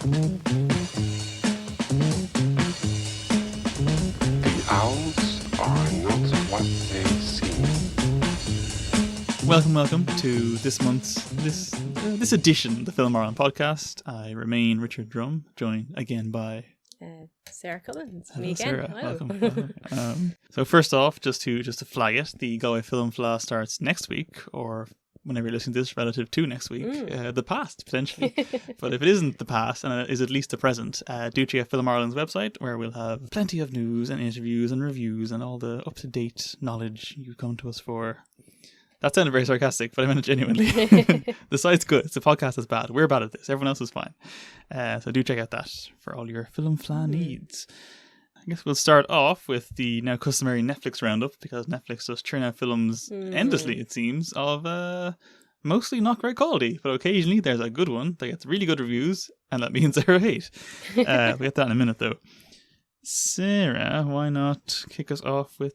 The owls are not what they seem. Welcome to this month's this edition of the Film Marathon podcast. I remain Richard Drumm, joined again by Sarah Cullen. It's Hello, me again. Sarah. Hello. Welcome. So first off, just to flag it, the Galway Film Fleadh starts next week, or whenever you're listening to this, relative to next week, the past potentially. But if it isn't the past and it is at least the present, do check out Film Ireland's website, where we'll have plenty of news and interviews and reviews and all the up to date knowledge you come to us for. That sounded very sarcastic, but I meant it genuinely. The site's good. It's a podcast that's bad. We're bad at this. Everyone else is fine. So do check out that for all your film flan needs. I guess we'll start off with the now customary Netflix roundup, because Netflix does churn out films endlessly, it seems, of mostly not great quality. But occasionally there's a good one that gets really good reviews, and that means they're a hate. We'll get that in a minute, though. Sarah, why not kick us off with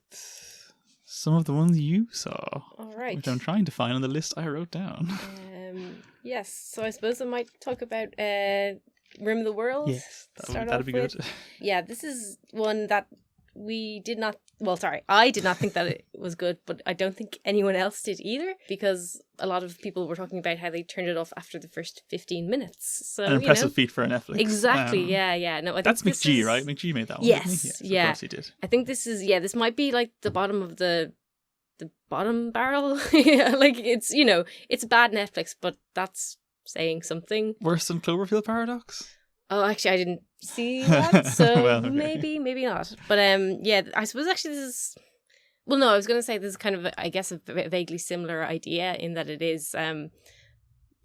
some of the ones you saw? All right. Which I'm trying to find on the list I wrote down. Yes, so I suppose I might talk about Rim of the World. Yes, that'd be good. Yeah, this is one that I did not think that it was good, but I don't think anyone else did either, because a lot of people were talking about how they turned it off after the first 15 minutes. So, an impressive feat for a Netflix. Exactly, yeah. No, I think that's McGee, right? McGee made that one, yes, didn't he? Yes, yeah. Of course he did. I think this might be like the bottom of the bottom barrel. Yeah, like it's a bad Netflix, but that's saying something. Worse than Cloverfield Paradox? Oh, actually, I didn't see that, so Well, okay. maybe not. But yeah, I suppose actually this is. Well, no, I was going to say this is kind of, I guess, a vaguely similar idea in that it is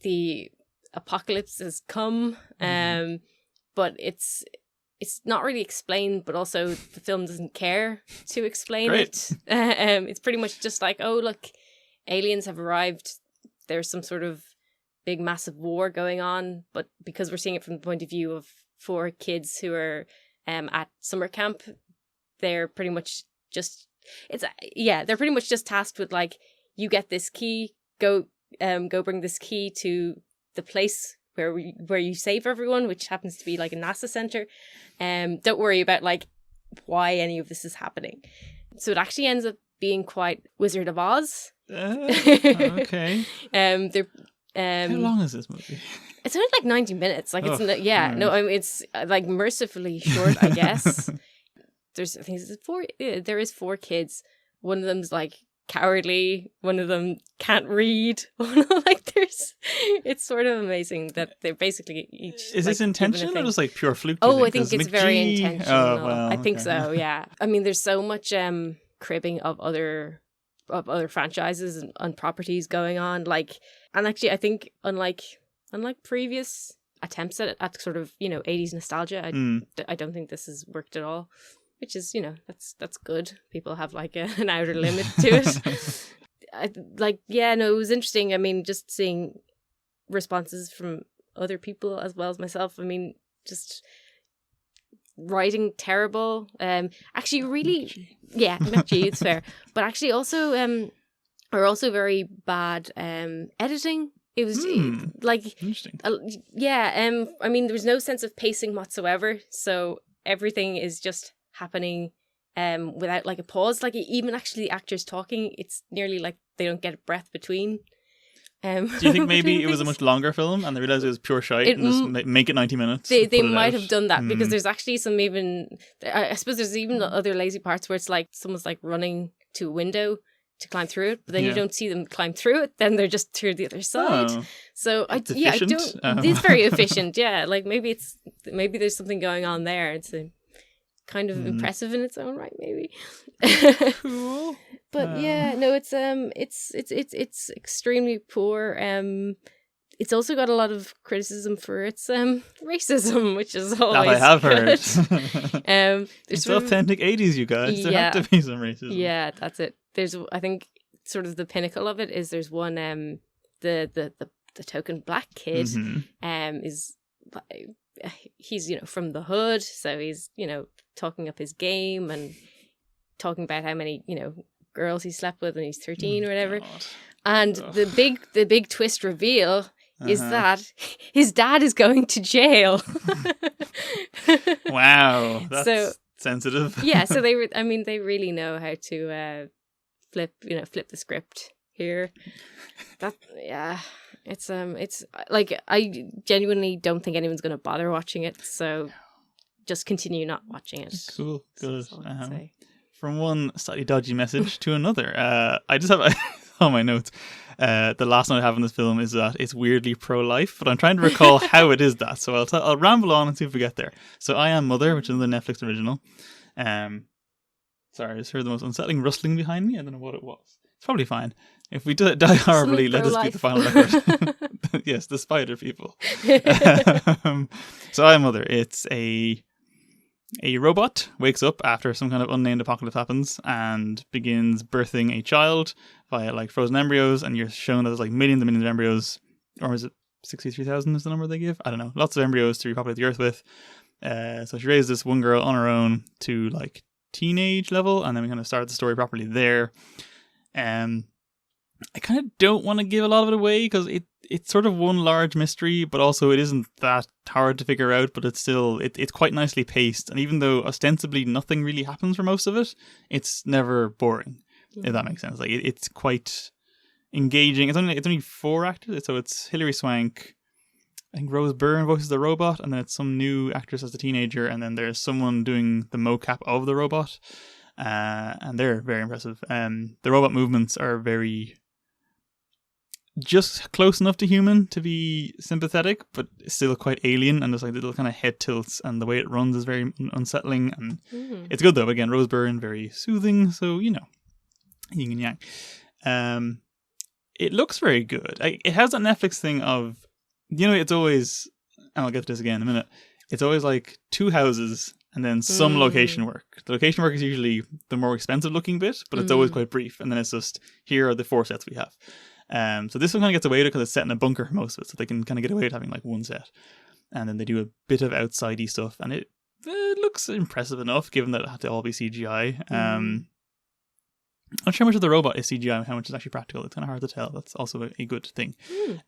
the apocalypse has come, but it's not really explained, but also the film doesn't care to explain it. It's pretty much just like, oh, look, aliens have arrived. There's some sort of big, massive war going on, but because we're seeing it from the point of view of 4 kids who are at summer camp, they're pretty much just they're pretty much just tasked with, like, you get this key, go bring this key to the place where you save everyone, which happens to be like a NASA center. Don't worry about like why any of this is happening. So it actually ends up being quite Wizard of Oz. Okay. How long is this movie? It's only like 90 minutes. Like it's it's like mercifully short, I guess. There is 4 kids. One of them's like cowardly. One of them can't read. It's sort of amazing that they're basically each. Is this intentional or just like pure fluke? I think it's very intentional. Oh, well, I think so. Yeah. I mean, there's so much cribbing of other franchises and properties going on. Like, and actually, I think unlike previous attempts at sort of 80s nostalgia, I don't think this has worked at all. Which is, that's good. People have like an outer limit to it. It was interesting. I mean, just seeing responses from other people as well as myself. I mean, just writing terrible. Actually, really, McGee, it's fair. But actually, also, are also very bad editing. It was interesting. I mean, there was no sense of pacing whatsoever. So everything is just happening without like a pause. Like even actually the actors talking, it's nearly like they don't get a breath between. Do you think maybe it was a much longer film and they realised it was pure shite and just make it 90 minutes? They might have done that because there's actually some I suppose there's even other lazy parts where it's like someone's like running to a window to climb through it, but then you don't see them climb through it. Then they're just through the other side. Oh, so I don't. efficient. It's very efficient. Yeah, like maybe there's something going on there. It's kind of impressive in its own right, maybe. Cool. But it's extremely poor. It's also got a lot of criticism for its racism, which is always that I have good. heard. It's authentic 80s, you guys. There have to be some racism. Yeah, that's it. I think sort of the pinnacle of it is there's one the token black kid is he's from the hood, so he's talking up his game and talking about how many girls he slept with when he's 13 or whatever. God. And the big twist reveal is that his dad is going to jail. Wow, that's sensitive. Yeah, so they really know how to flip the script here. It's like, I genuinely don't think anyone's going to bother watching it, so just continue not watching it. Cool, good. That's all I can say. From one slightly dodgy message to another, I just have on my notes. The last note I have in this film is that it's weirdly pro-life, but I'm trying to recall how it is that. So I'll ramble on and see if we get there. So I Am Mother, which is another Netflix original. Sorry, I just heard the most unsettling rustling behind me. I don't know what it was. It's probably fine. If we die horribly, let this be the final record. Yes, the spider people. So I Am Mother. It's a robot wakes up after some kind of unnamed apocalypse happens and begins birthing a child via like frozen embryos, and you're shown that there's like millions and millions of embryos, or is it 63,000 is the number they give? I don't know. Lots of embryos to repopulate the earth with. So she raises this one girl on her own to like teenage level, and then we kind of start the story properly there. I kind of don't want to give a lot of it away because it's sort of one large mystery, but also it isn't that hard to figure out, but it's still, it's quite nicely paced. And even though ostensibly nothing really happens for most of it, it's never boring, if that makes sense. Like it's quite engaging. It's only 4 actors. So it's Hilary Swank, I think Rose Byrne voices the robot, and then it's some new actress as the teenager, and then there's someone doing the mocap of the robot. And they're very impressive. The robot movements are just close enough to human to be sympathetic, but still quite alien, and there's like little kind of head tilts, and the way it runs is very unsettling, and it's good though. Again, Rose Byrne, very soothing, so yin and yang. It looks very good. It has that Netflix thing of, it's always, and I'll get to this again in a minute, it's always like 2 houses and then some location work. The location work is usually the more expensive looking bit, but it's always quite brief, and then it's just, here are the 4 sets we have. So this one kind of gets away with it because it's set in a bunker for most of it, so they can kind of get away with having like 1 set, and then they do a bit of outsidey stuff, and it looks impressive enough given that it had to all be CGI. I'm not sure how much of the robot is CGI and how much is actually practical. It's kind of hard to tell. That's also a good thing.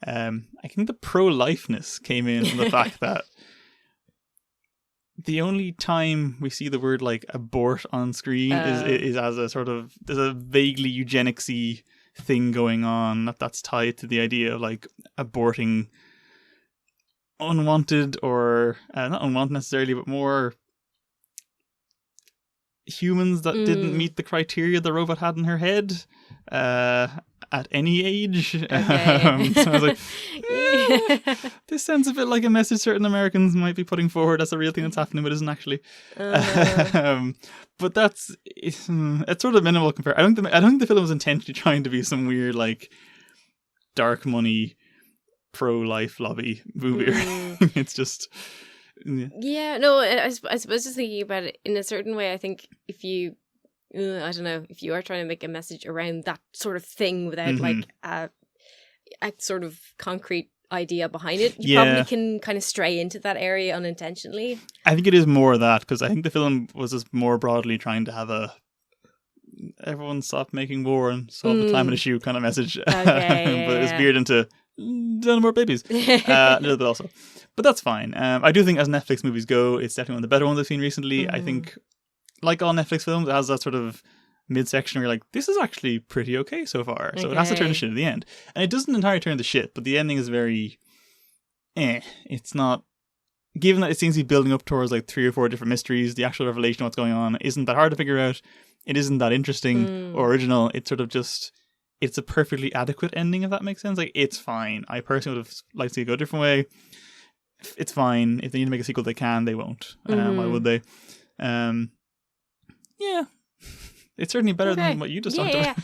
I think the pro-lifeness came in from the fact that the only time we see the word like abort on screen is as a sort of, there's a vaguely eugenics-y thing going on that's tied to the idea of like aborting unwanted, or not unwanted necessarily, but more humans that didn't meet the criteria the robot had in her head at any age. Okay. So I was like, this sounds a bit like a message certain Americans might be putting forward as a real thing that's happening, but isn't actually. But it's sort of minimal compared. I don't think the film was intentionally trying to be some weird like dark money pro-life lobby movie. It's just. Yeah, no, I suppose just thinking about it in a certain way, I think if you, I don't know, if you are trying to make a message around that sort of thing without like a sort of concrete idea behind it, you probably can kind of stray into that area unintentionally. I think it is more of that, because I think the film was just more broadly trying to have a everyone stop making war and solve the climate issue kind of message. Okay, but it's veered into no more babies a little bit also, but that's fine. I do think as Netflix movies go, it's definitely one of the better ones I've seen recently. I think like all Netflix films, it has that sort of midsection where you're like, this is actually pretty okay so far. So it has to turn to shit at the end, and it doesn't entirely turn to shit, but the ending is very it's not, given that it seems to be building up towards like 3 or 4 different mysteries, the actual revelation of what's going on isn't that hard to figure out. It isn't that interesting or original. It's sort of just, it's a perfectly adequate ending, if that makes sense. Like, it's fine. I personally would have liked to see it go a different way. It's fine. If they need to make a sequel, they can. They won't. Why would they? Yeah. It's certainly better than what you just talked about.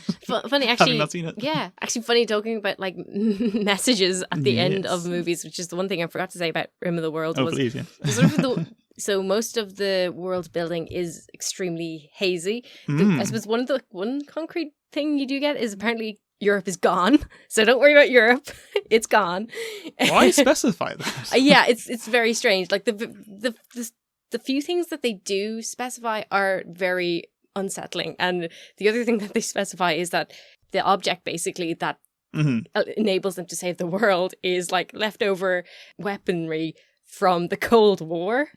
Funny, actually. Having not seen it. Yeah. Actually, funny talking about, like, messages at the end of movies, which is the one thing I forgot to say about Rim of the World. Please, yeah. So most of the world building is extremely hazy. I suppose one concrete thing you do get is apparently Europe is gone. So don't worry about Europe. It's gone. Why specify that? Yeah, it's very strange. Like the few things that they do specify are very unsettling. And the other thing that they specify is that the object basically that enables them to save the world is like leftover weaponry from the Cold War.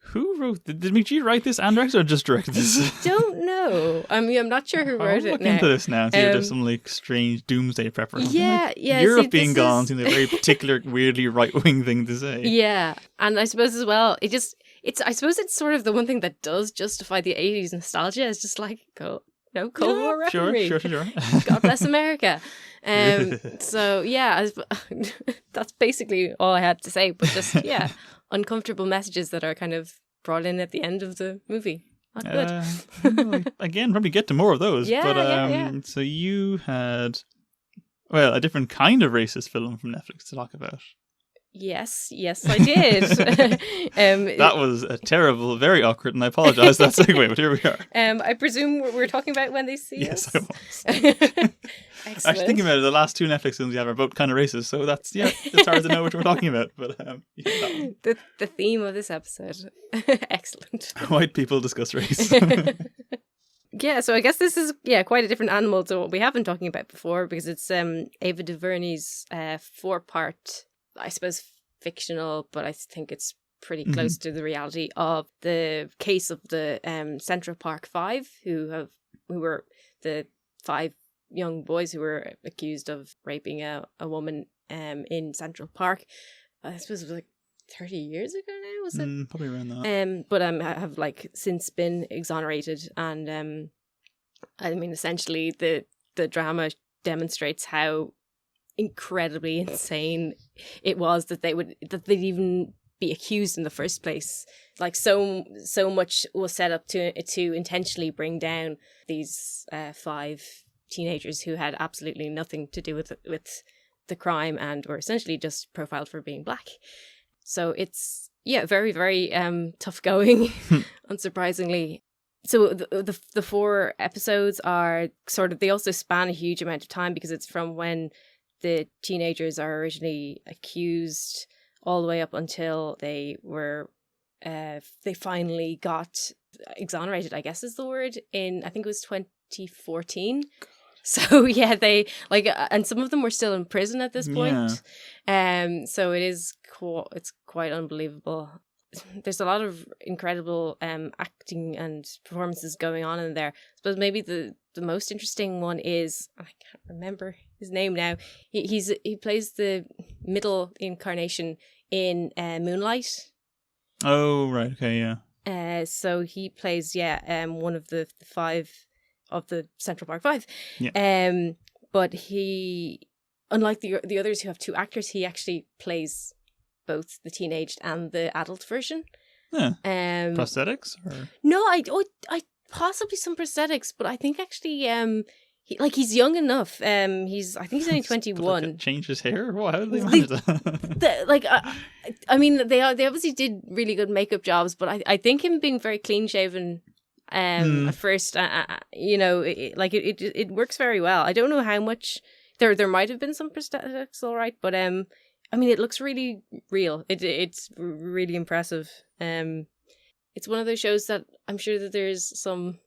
Who wrote Did McGee write this and direct or just direct this? Don't know. I mean, I'm not sure who wrote I'll it look now. into this now and see if there's some like strange doomsday prep or something. Yeah, yeah. Europe see, being gone seems like a very particular, weirdly right-wing thing to say. Yeah, and I suppose as well, I suppose it's sort of the one thing that does justify the 80s nostalgia is just like, Cold War weaponry. Sure. God bless America. So yeah, that's basically all I had to say. But just uncomfortable messages that are kind of brought in at the end of the movie. Not good. Well, again, probably get to more of those. Yeah. So you had, a different kind of racist film from Netflix to talk about. Yes, I did. That was a terrible, very awkward, and I apologise that segue, but here we are. I presume we're talking about When They See Us? Yes, I was. Excellent. Actually, thinking about it, the last two Netflix films you have are both kind of racist, so it's hard to know what we're talking about. But that one. The theme of this episode. Excellent. White people discuss race. Yeah, so I guess this is quite a different animal to what we have been talking about before, because it's Ava DuVernay's 4-part, I suppose, fictional, but I think it's pretty close to the reality of the case of the Central Park 5, who were the 5 young boys who were accused of raping a woman in Central Park. I suppose it was like 30 years ago now, was it? Probably around that. But have like since been exonerated, and I mean, essentially the drama demonstrates how incredibly insane it was that they'd even be accused in the first place. Like so much was set up to intentionally bring down these 5 teenagers who had absolutely nothing to do with the crime and were essentially just profiled for being black. So it's very, very tough going, unsurprisingly. So the 4 episodes are sort of, they also span a huge amount of time, because it's from when the teenagers are originally accused all the way up until they were they finally got exonerated, I guess is the word, in I think it was 2014. So they and some of them were still in prison at this point. So it's quite unbelievable. There's a lot of incredible acting and performances going on in there. I suppose maybe the most interesting one is, I can't remember his name now. He plays the middle incarnation in Moonlight. Oh right, okay, yeah. So he plays one of the 5 of the Central Park 5. Yeah. But he, unlike the others who have 2 actors, he actually plays both the teenaged and the adult version. Yeah. Prosthetics? Or? No, I possibly some prosthetics, but I think actually he's young enough. I think he's only 21. Change his hair? How did they manage that? I mean, they obviously did really good makeup jobs, but I think him being very clean shaven at first, it works very well. I don't know how much there might have been some prosthetics, all right, but I mean, it looks really real. It's really impressive. It's one of those shows that I'm sure that there's some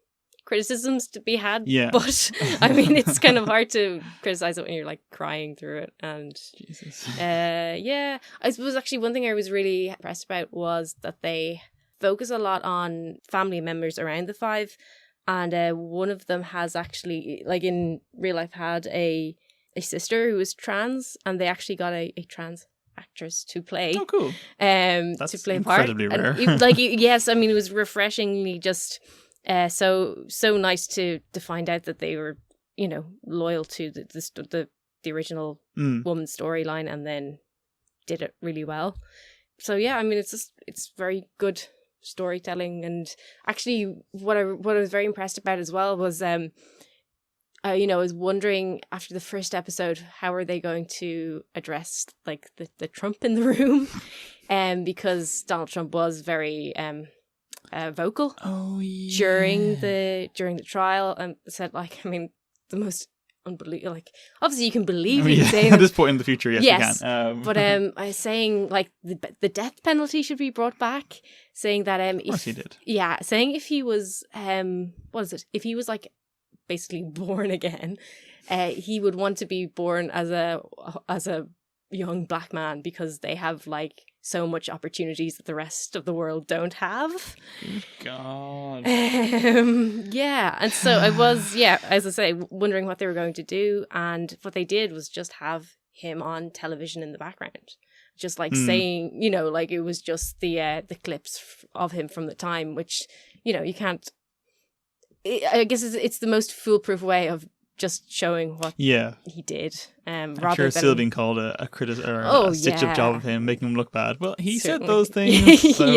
criticisms to be had. Yeah. But I mean, it's kind of hard to criticize it when you're like crying through it. And Jesus. I suppose actually one thing I was really impressed about was that they focus a lot on family members around the 5. And one of them has actually, like in real life, had a sister who was trans, and they actually got a trans actress to play. Oh, cool. That's to play a part. Incredibly rare. Yes, I mean, it was refreshingly just so nice to find out that they were, loyal to the original woman's storyline, and then did it really well. So yeah, I mean, it's very good storytelling. And actually, what I was very impressed about as well was I was wondering after the first episode, how are they going to address like the Trump in the room? Because Donald Trump was very vocal during the trial, and said the most unbelievable, obviously you can believe he's saying at this point in the future, yes. You can. But I was saying the death penalty should be brought back, saying that of course he did. Yeah, saying if he was if he was basically born again, he would want to be born as a young black man because they have like so much opportunities that the rest of the world don't have. God. Yeah, and so I was, as I say, wondering what they were going to do, and what they did was just have him on television in the background, just like saying, you know, like it was just the clips of him from the time, which, you know, you can't. I guess it's the most foolproof way of just showing what he did. I'm sure it's still being called a stitch-up job of him, making him look bad. Well, he said those things. So,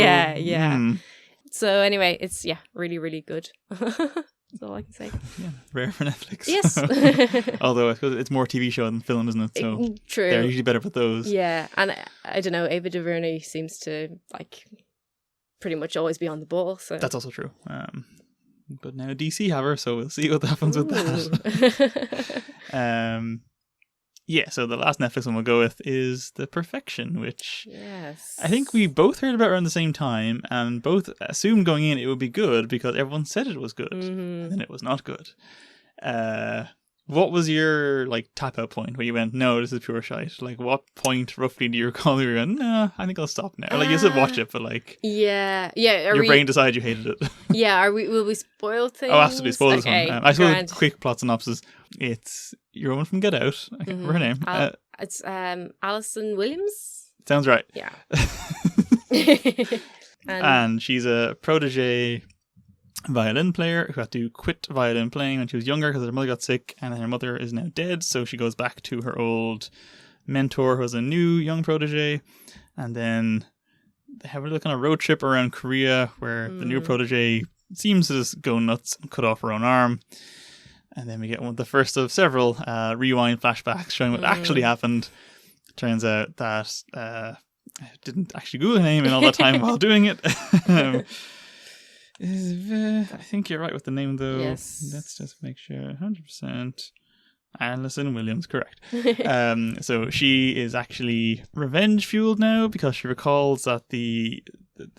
So anyway, it's really, really good. That's all I can say. Yeah, rare for Netflix. Yes. Although I suppose it's more TV show than film, isn't it? So true. They're usually better with those. Yeah, and I don't know, Ava DuVernay seems to like pretty much always be on the ball. So that's also true. But now DC have her, so we'll see what happens with that. So the last Netflix one we'll go with is The Perfection, which I think we both heard about around the same time and both assumed going in it would be good because everyone said it was good, and then it was not good. What was your like tap out point where you went, no, this is pure shite? Like, what point roughly do you recall you were going, no, I think I'll stop now? Like, you said watch it, but like, your brain decided you hated it. Will we spoil things? Oh, absolutely, spoil this okay, one. I suppose quick plot synopsis. It's your woman from Get Out. I can't remember her name. It's Alison Williams. Sounds right. Yeah. and she's a protege violin player who had to quit violin playing when she was younger because her mother got sick, and then her mother is now dead, so she goes back to her old mentor who has a new young protege, and then they have a little kind of road trip around Korea where the new protege seems to just go nuts and cut off her own arm, and then we get the first of several rewind flashbacks showing what actually happened. Turns out that I didn't actually Google her name in all that time while doing it. I think you're right with the name, though. Yes. Let's just make sure. 100%. Alison Williams, correct. So she is actually revenge-fueled now because she recalls that the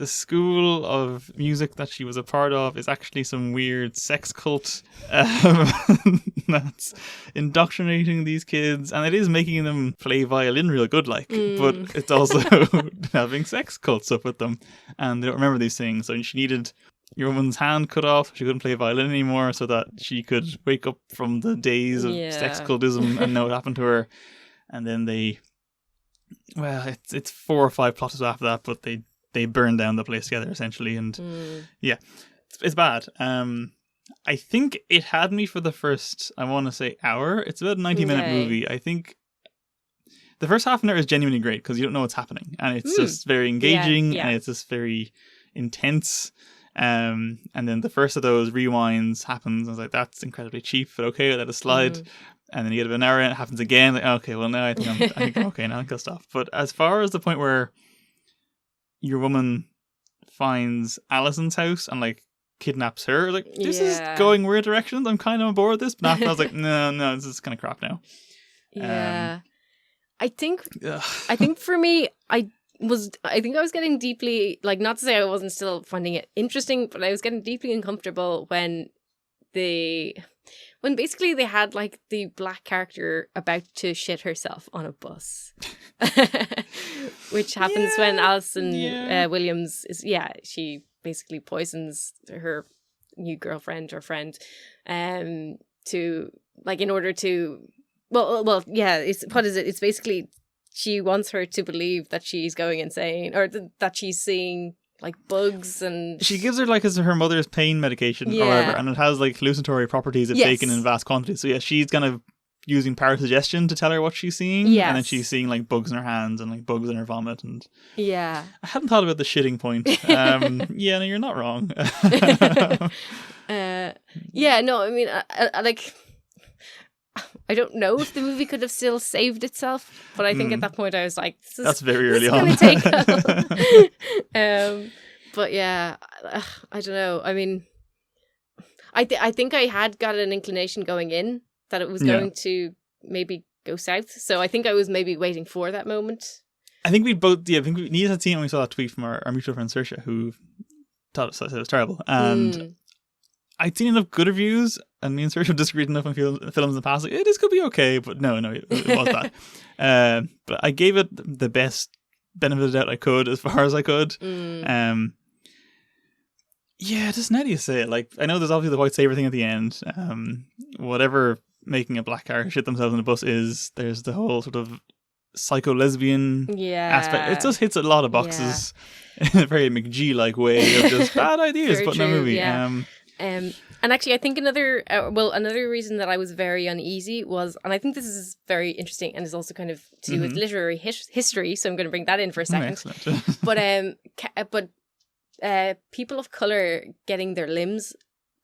school of music that she was a part of is actually some weird sex cult that's indoctrinating these kids, and it is making them play violin real good, like, but it's also having sex cults up with them, and they don't remember these things, so she needed your woman's hand cut off. She couldn't play violin anymore so that she could wake up from the days of sex cultism and know what happened to her. And then it's 4 or 5 plots after that, but they burn down the place together essentially. And it's bad. I think it had me for the first, I want to say, hour. It's about a 90-minute movie. I think the first half an hour is genuinely great because you don't know what's happening. And it's just very engaging and it's just very intense. And then the first of those rewinds happens. I was like, that's incredibly cheap, but okay, let it slide. And then you get about an hour and it happens again. Like, okay, well now I think I'm okay, now I can stop. But as far as the point where your woman finds Alison's house and like kidnaps her, like this is going weird directions. I'm kind of on board with this, but after I was like, no, this is kind of crap now. I think for me, I think I was getting deeply, like, not to say I wasn't still finding it interesting, but I was getting deeply uncomfortable when basically they had like the black character about to shit herself on a bus, which happens when Alison Williams is, she basically poisons her new girlfriend or friend, to like in order to, it's basically she wants her to believe that she's going insane or that she's seeing like bugs, and she gives her like as her mother's pain medication or whatever, and it has like hallucinatory properties if taken in vast quantities. So she's kind of using parasuggestion to tell her what she's seeing, and then she's seeing like bugs in her hands and like bugs in her vomit, and I hadn't thought about the shitting point. No, you're not wrong. I mean, I like, I don't know if the movie could have still saved itself, but I think at that point I was like, that's very early on. Take but yeah, I don't know. I mean, I think I had got an inclination going in that it was going to maybe go south. So I think I was maybe waiting for that moment. I think we both, I think we needed to see it when we saw that tweet from our mutual friend Saoirse, who thought it was terrible. And I'd seen enough good reviews and me and Sergio disagreed enough on films in the past. Like, this could be okay, but no, it was bad. But I gave it the best benefit of the doubt I could, as far as I could. Yeah, just now that you say it, like, I know there's obviously the white saber thing at the end. Whatever making a black car shit themselves in a bus is, there's the whole sort of psycho lesbian aspect. It just hits a lot of boxes in a very McG-like way of just bad ideas put in a movie. Yeah. And actually, I think another reason that I was very uneasy was, and I think this is very interesting and is also kind of to do with literary history, so I'm going to bring that in for a second. But people of color getting their limbs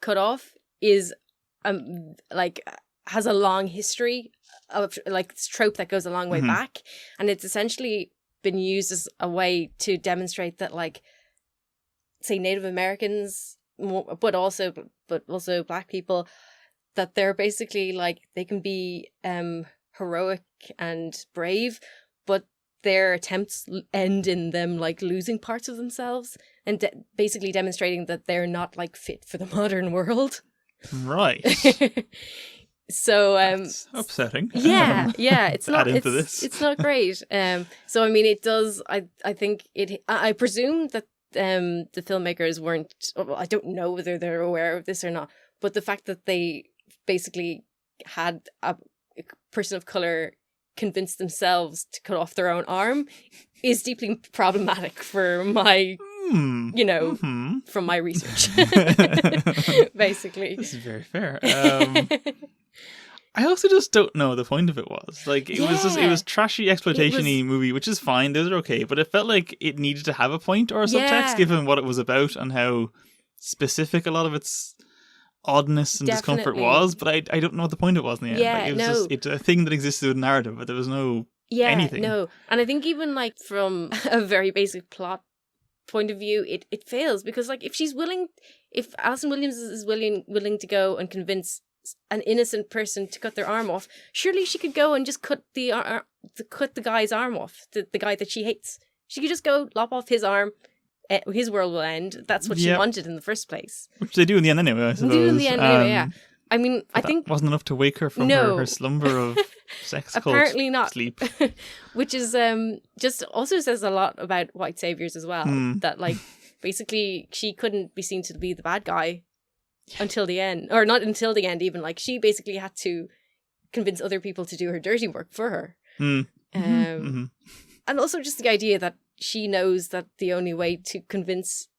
cut off is has a long history of like this trope that goes a long way back, and it's essentially been used as a way to demonstrate that, like, say Native Americans, but also Black people, that they're basically like they can be heroic and brave, but their attempts end in them like losing parts of themselves and basically demonstrating that they're not like fit for the modern world. Right. So that's upsetting. Yeah, it's not into this. It's not great. So I mean, it does. I think it. I presume that the filmmakers weren't. Well, I don't know whether they're aware of this or not. But the fact that they basically had a person of color convince themselves to cut off their own arm is deeply problematic for my. From my research, basically. This is very fair. I also just don't know the point of it was. Like, it was trashy exploitation-y movie, which is fine, those are okay, but it felt like it needed to have a point or a subtext, given what it was about and how specific a lot of its oddness and discomfort was, but I don't know what the point it was in the end. Like, it was it's a thing that existed with narrative, but there was no anything. No. And I think even, like, from a very basic plot point of view, it fails, because, like, if Alison Williams is willing to go and convince an innocent person to cut their arm off, surely she could go and just cut the guy's arm off, the guy that she hates. She could just go lop off his arm, his world will end. That's what she wanted in the first place, which they do in the end anyway, I suppose. Yeah. I mean, I think wasn't enough to wake her from her slumber of sex cult apparently not sleep. Which is just also says a lot about white saviors as well. That, like, basically she couldn't be seen to be the bad guy until the end, or not until the end even. Like, she basically had to convince other people to do her dirty work for her. And also just the idea that she knows that the only way to convince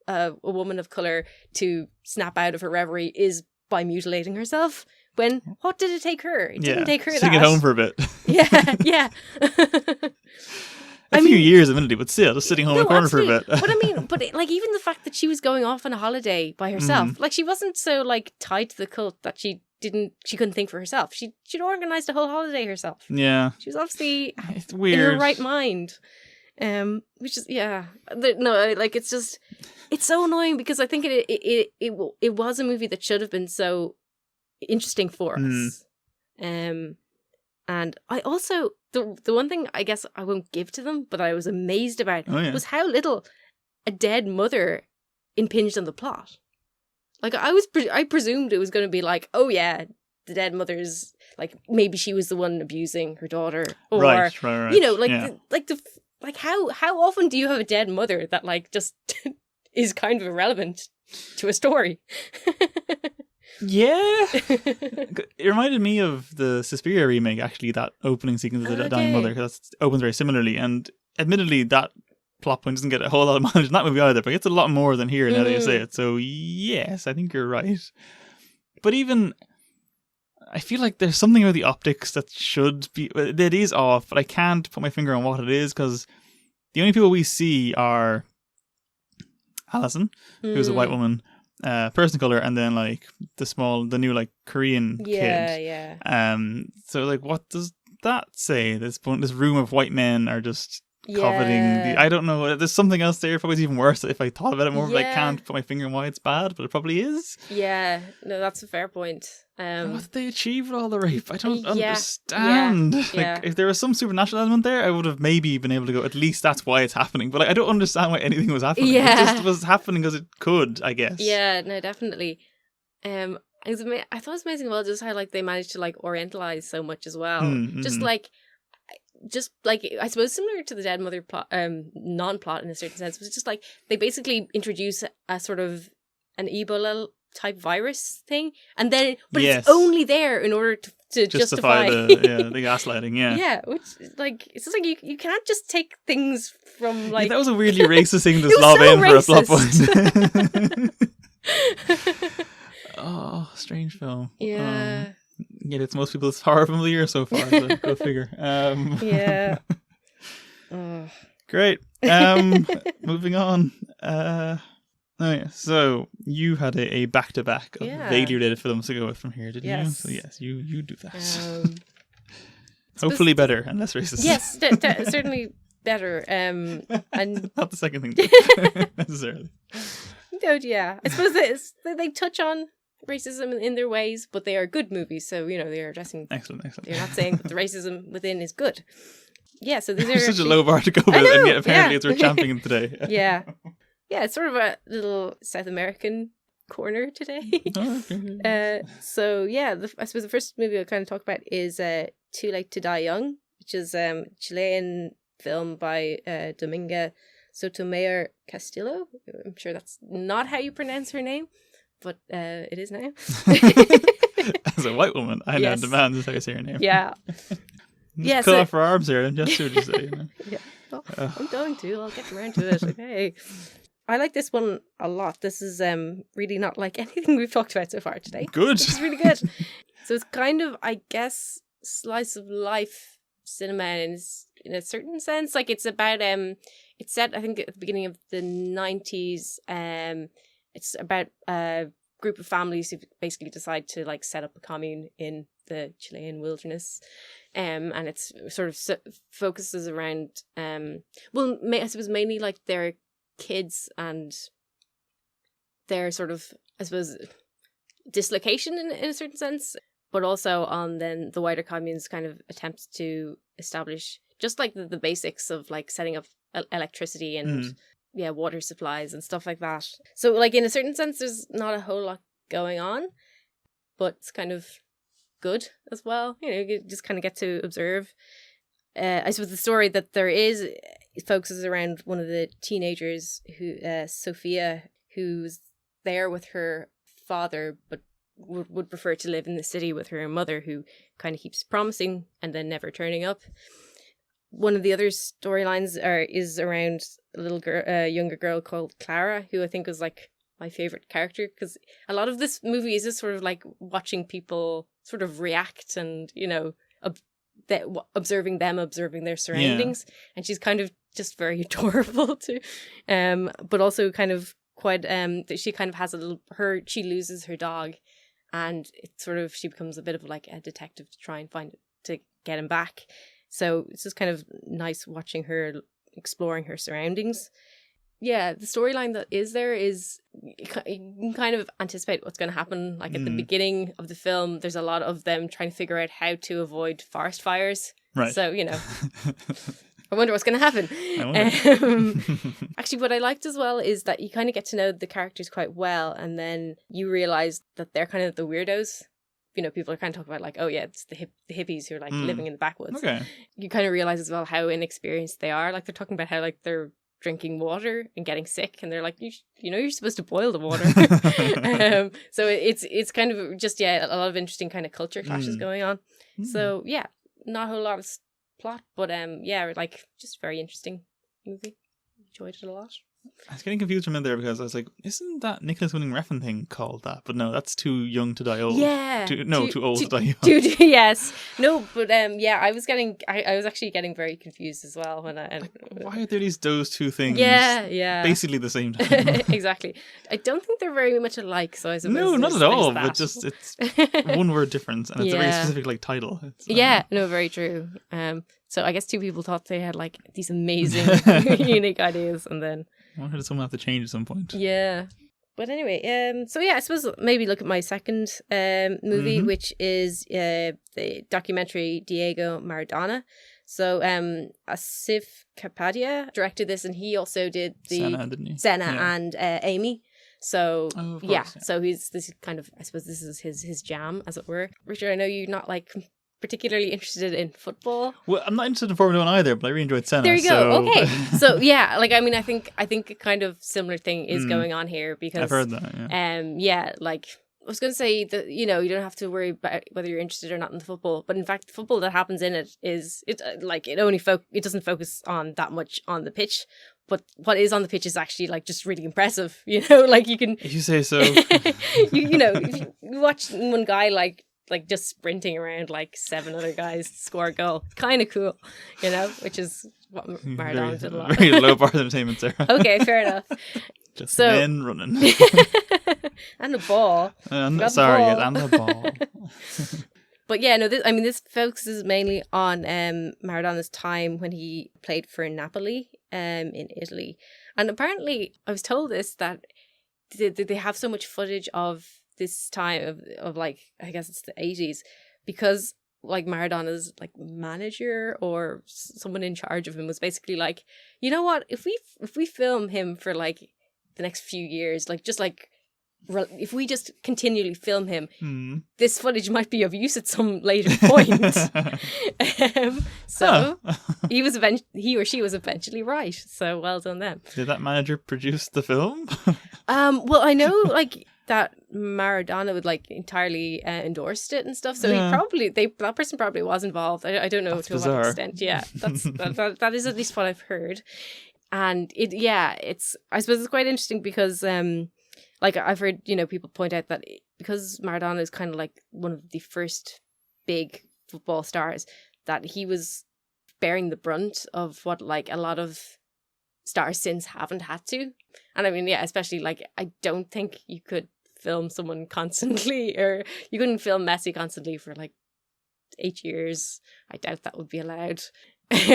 a woman of color to snap out of her reverie is by mutilating herself. When, what did it take her? It didn't take her that. Sitting at home for a bit. Yeah. A few years, admittedly, but still, just sitting home in the corner for a bit. But I mean, like, even the fact that she was going off on a holiday by herself, like, she wasn't so, like, tied to the cult that she couldn't think for herself. She'd organised a whole holiday herself. Yeah. She was obviously it's weird. In her right mind. Which is, it's so annoying, because I think it was a movie that should have been so interesting for us. And I also, the one thing I guess I won't give to them, but I was amazed about was how little a dead mother impinged on the plot. Like, I presumed it was going to be like, oh yeah, the dead mother's, like, maybe she was the one abusing her daughter, or right. How often do you have a dead mother that, like, just is kind of irrelevant to a story? Yeah. It reminded me of the Suspiria remake, actually, that opening sequence of the dying mother, because that opens very similarly, and admittedly that plot point doesn't get a whole lot of mileage in that movie either, but it's a lot more than here now that you say it. So yes, I think you're right. But even, I feel like there's something about the optics that is off, but I can't put my finger on what it is, because the only people we see are Alison, who's a white woman, person of color, and then, like, the new, like, Korean kid. Yeah. So, like, what does that say? This room of white men are just coveting I don't know. There's something else there. Probably even worse if I thought about it more, but I can't put my finger on why it's bad, but it probably is. Yeah. No, that's a fair point. What did they achieve with all the rape? I don't understand. Like, if there was some supernatural element there, I would have maybe been able to go, at least that's why it's happening. But, like, I don't understand why anything was happening. It just was happening because it could, I guess. Yeah, no, definitely. I thought it was amazing, well, just how like they managed to like orientalize so much as well. Just like I suppose similar to the Dead Mother plot, non-plot in a certain sense, was just like they basically introduce a sort of an Ebola type virus thing, and then it's only there in order to justify the gaslighting. Yeah, which like it's just like you can't just take things from like that was a weirdly racist thing to lob in for a plot point. Oh, strange film. Yeah. Yeah, it's most people's horror film of the year so far. So go figure. Yeah. Great. Moving on. So you had a back-to-back of vaguely related films to go with from here, didn't you? So yes, you do that. Hopefully better and less racist. Yes, certainly better. And not the second thing necessarily. No, yeah. I suppose they touch on racism in their ways, but they are good movies, so they are addressing. Excellent. They're not saying that the racism within is good. Yeah, so these are such a low bar to go with, and yet apparently it's worth championing today. Yeah, it's sort of a little South American corner today. So yeah, I suppose the first movie I'll kind of talk about is Too Late to Die Young, which is a Chilean film by Dominga Sotomayor Castillo. I'm sure that's not how you pronounce her name, but it is now. As a white woman, I now demand this how you say her name. Yeah. Just cut off her arms here and just what you say. Yeah. Well, I'm going to. I'll get around to it. Okay. I like this one a lot. This is really not like anything we've talked about so far today. Good. It's really good. So it's kind of, I guess, slice of life cinema in a certain sense. Like it's about it's set, I think, at the beginning of the 90s. It's about a group of families who basically decide to like set up a commune in the Chilean wilderness. And it's sort of focuses around I suppose mainly like their kids and their sort of, I suppose, dislocation in a certain sense, but also on then the wider commune's kind of attempts to establish just like the basics of like setting up electricity and water supplies and stuff like that. So like in a certain sense there's not a whole lot going on, but it's kind of good as well. You just kind of get to observe. I suppose the story that there is focuses around one of the teenagers who Sophia, who's there with her father but would prefer to live in the city with her mother, who kind of keeps promising and then never turning up. One of the other storylines is around a little girl, younger girl called Clara, who I think was like my favorite character, because a lot of this movie is just sort of like watching people sort of react and observing their surroundings, and she's kind of just very adorable too, but also kind of quite she kind of has she loses her dog, and it's sort of she becomes a bit of like a detective to try and to get him back. So it's just kind of nice watching her exploring her surroundings. Yeah, the storyline that is there is you can kind of anticipate what's going to happen. Like at the beginning of the film, there's a lot of them trying to figure out how to avoid forest fires. Right. So, I wonder what's going to happen. Actually, what I liked as well is that you kind of get to know the characters quite well, and then you realize that they're kind of the weirdos. People are kind of talking about like, oh yeah, it's the hippies who are like living in the backwoods. Okay. You kind of realize as well how inexperienced they are. Like they're talking about how like they're drinking water and getting sick, and they're like, you're supposed to boil the water. So it's kind of just a lot of interesting kind of culture clashes going on. So yeah, not a whole lot of plot, but like just very interesting movie. Enjoyed it a lot. I was getting confused from in there because I was like, isn't that Nicholas Winding Refn thing called that? But no, that's Too Young to Die Old. Yeah. Too old to die young. Yes. No, but I was actually getting very confused as well when why are there those two things? Yeah. Basically the same time. Exactly. I don't think they're very much alike, so I suppose. No, not at all. But just it's one word difference, and it's a very specific like title. No, very true. So I guess two people thought they had like these amazing unique ideas, and then I wonder if someone have to change at some point. Yeah. But anyway, so yeah, I suppose maybe look at my second movie, which is the documentary Diego Maradona. So Asif Kapadia directed this, and he also did the Senna, didn't he? Senna and Amy. So Of course, yeah, yeah. so he's this kind of, I suppose this is his jam, as it were. Richard, I know you're not like particularly interested in football. Well, I'm not interested in Formula 1 either, but I really enjoyed Senna. There you go. So... Okay. So yeah, like I mean, I think a kind of similar thing is Mm. going on here because I've heard that, yeah. yeah, like I was going to say that, you know, you don't have to worry about whether you're interested or not in the football, but in fact, the football that happens in it is it doesn't focus on that much on the pitch, but what is on the pitch is actually like just really impressive. You know, like you can If you say so. you know, if you watch one guy like just sprinting around like 7 other guys score a goal, kind of cool, you know, which is what Maradona did a lot. Very low bar of entertainment, Sarah. Okay, fair enough. Just So- men running. And the ball. And, Forgot the sorry, ball. yes, and the ball. But yeah, no, this focuses mainly on Maradona's time when he played for Napoli in Italy. And apparently, I was told this, that they have so much footage of this time of like, I guess it's the 80s, because like Maradona's like manager or someone in charge of him was basically like, you know what, if we film him for like the next few years, like just like if we just continually film him, this footage might be of use at some later point. So he or she was eventually right. So well done them. Did that manager produce the film? Well, I know like that Maradona would like entirely endorsed it and stuff. So Yeah. that person probably was involved. I don't know That's to bizarre. what extent. Yeah, that is at least what I've heard. And I suppose it's quite interesting because like I've heard, you know, people point out that because Maradona is kind of like one of the first big football stars, that he was bearing the brunt of what like a lot of stars since haven't had to. And I mean, yeah, especially like I don't think you could film someone constantly, or you couldn't film Messi constantly for like 8 years. I doubt that would be allowed. Don't know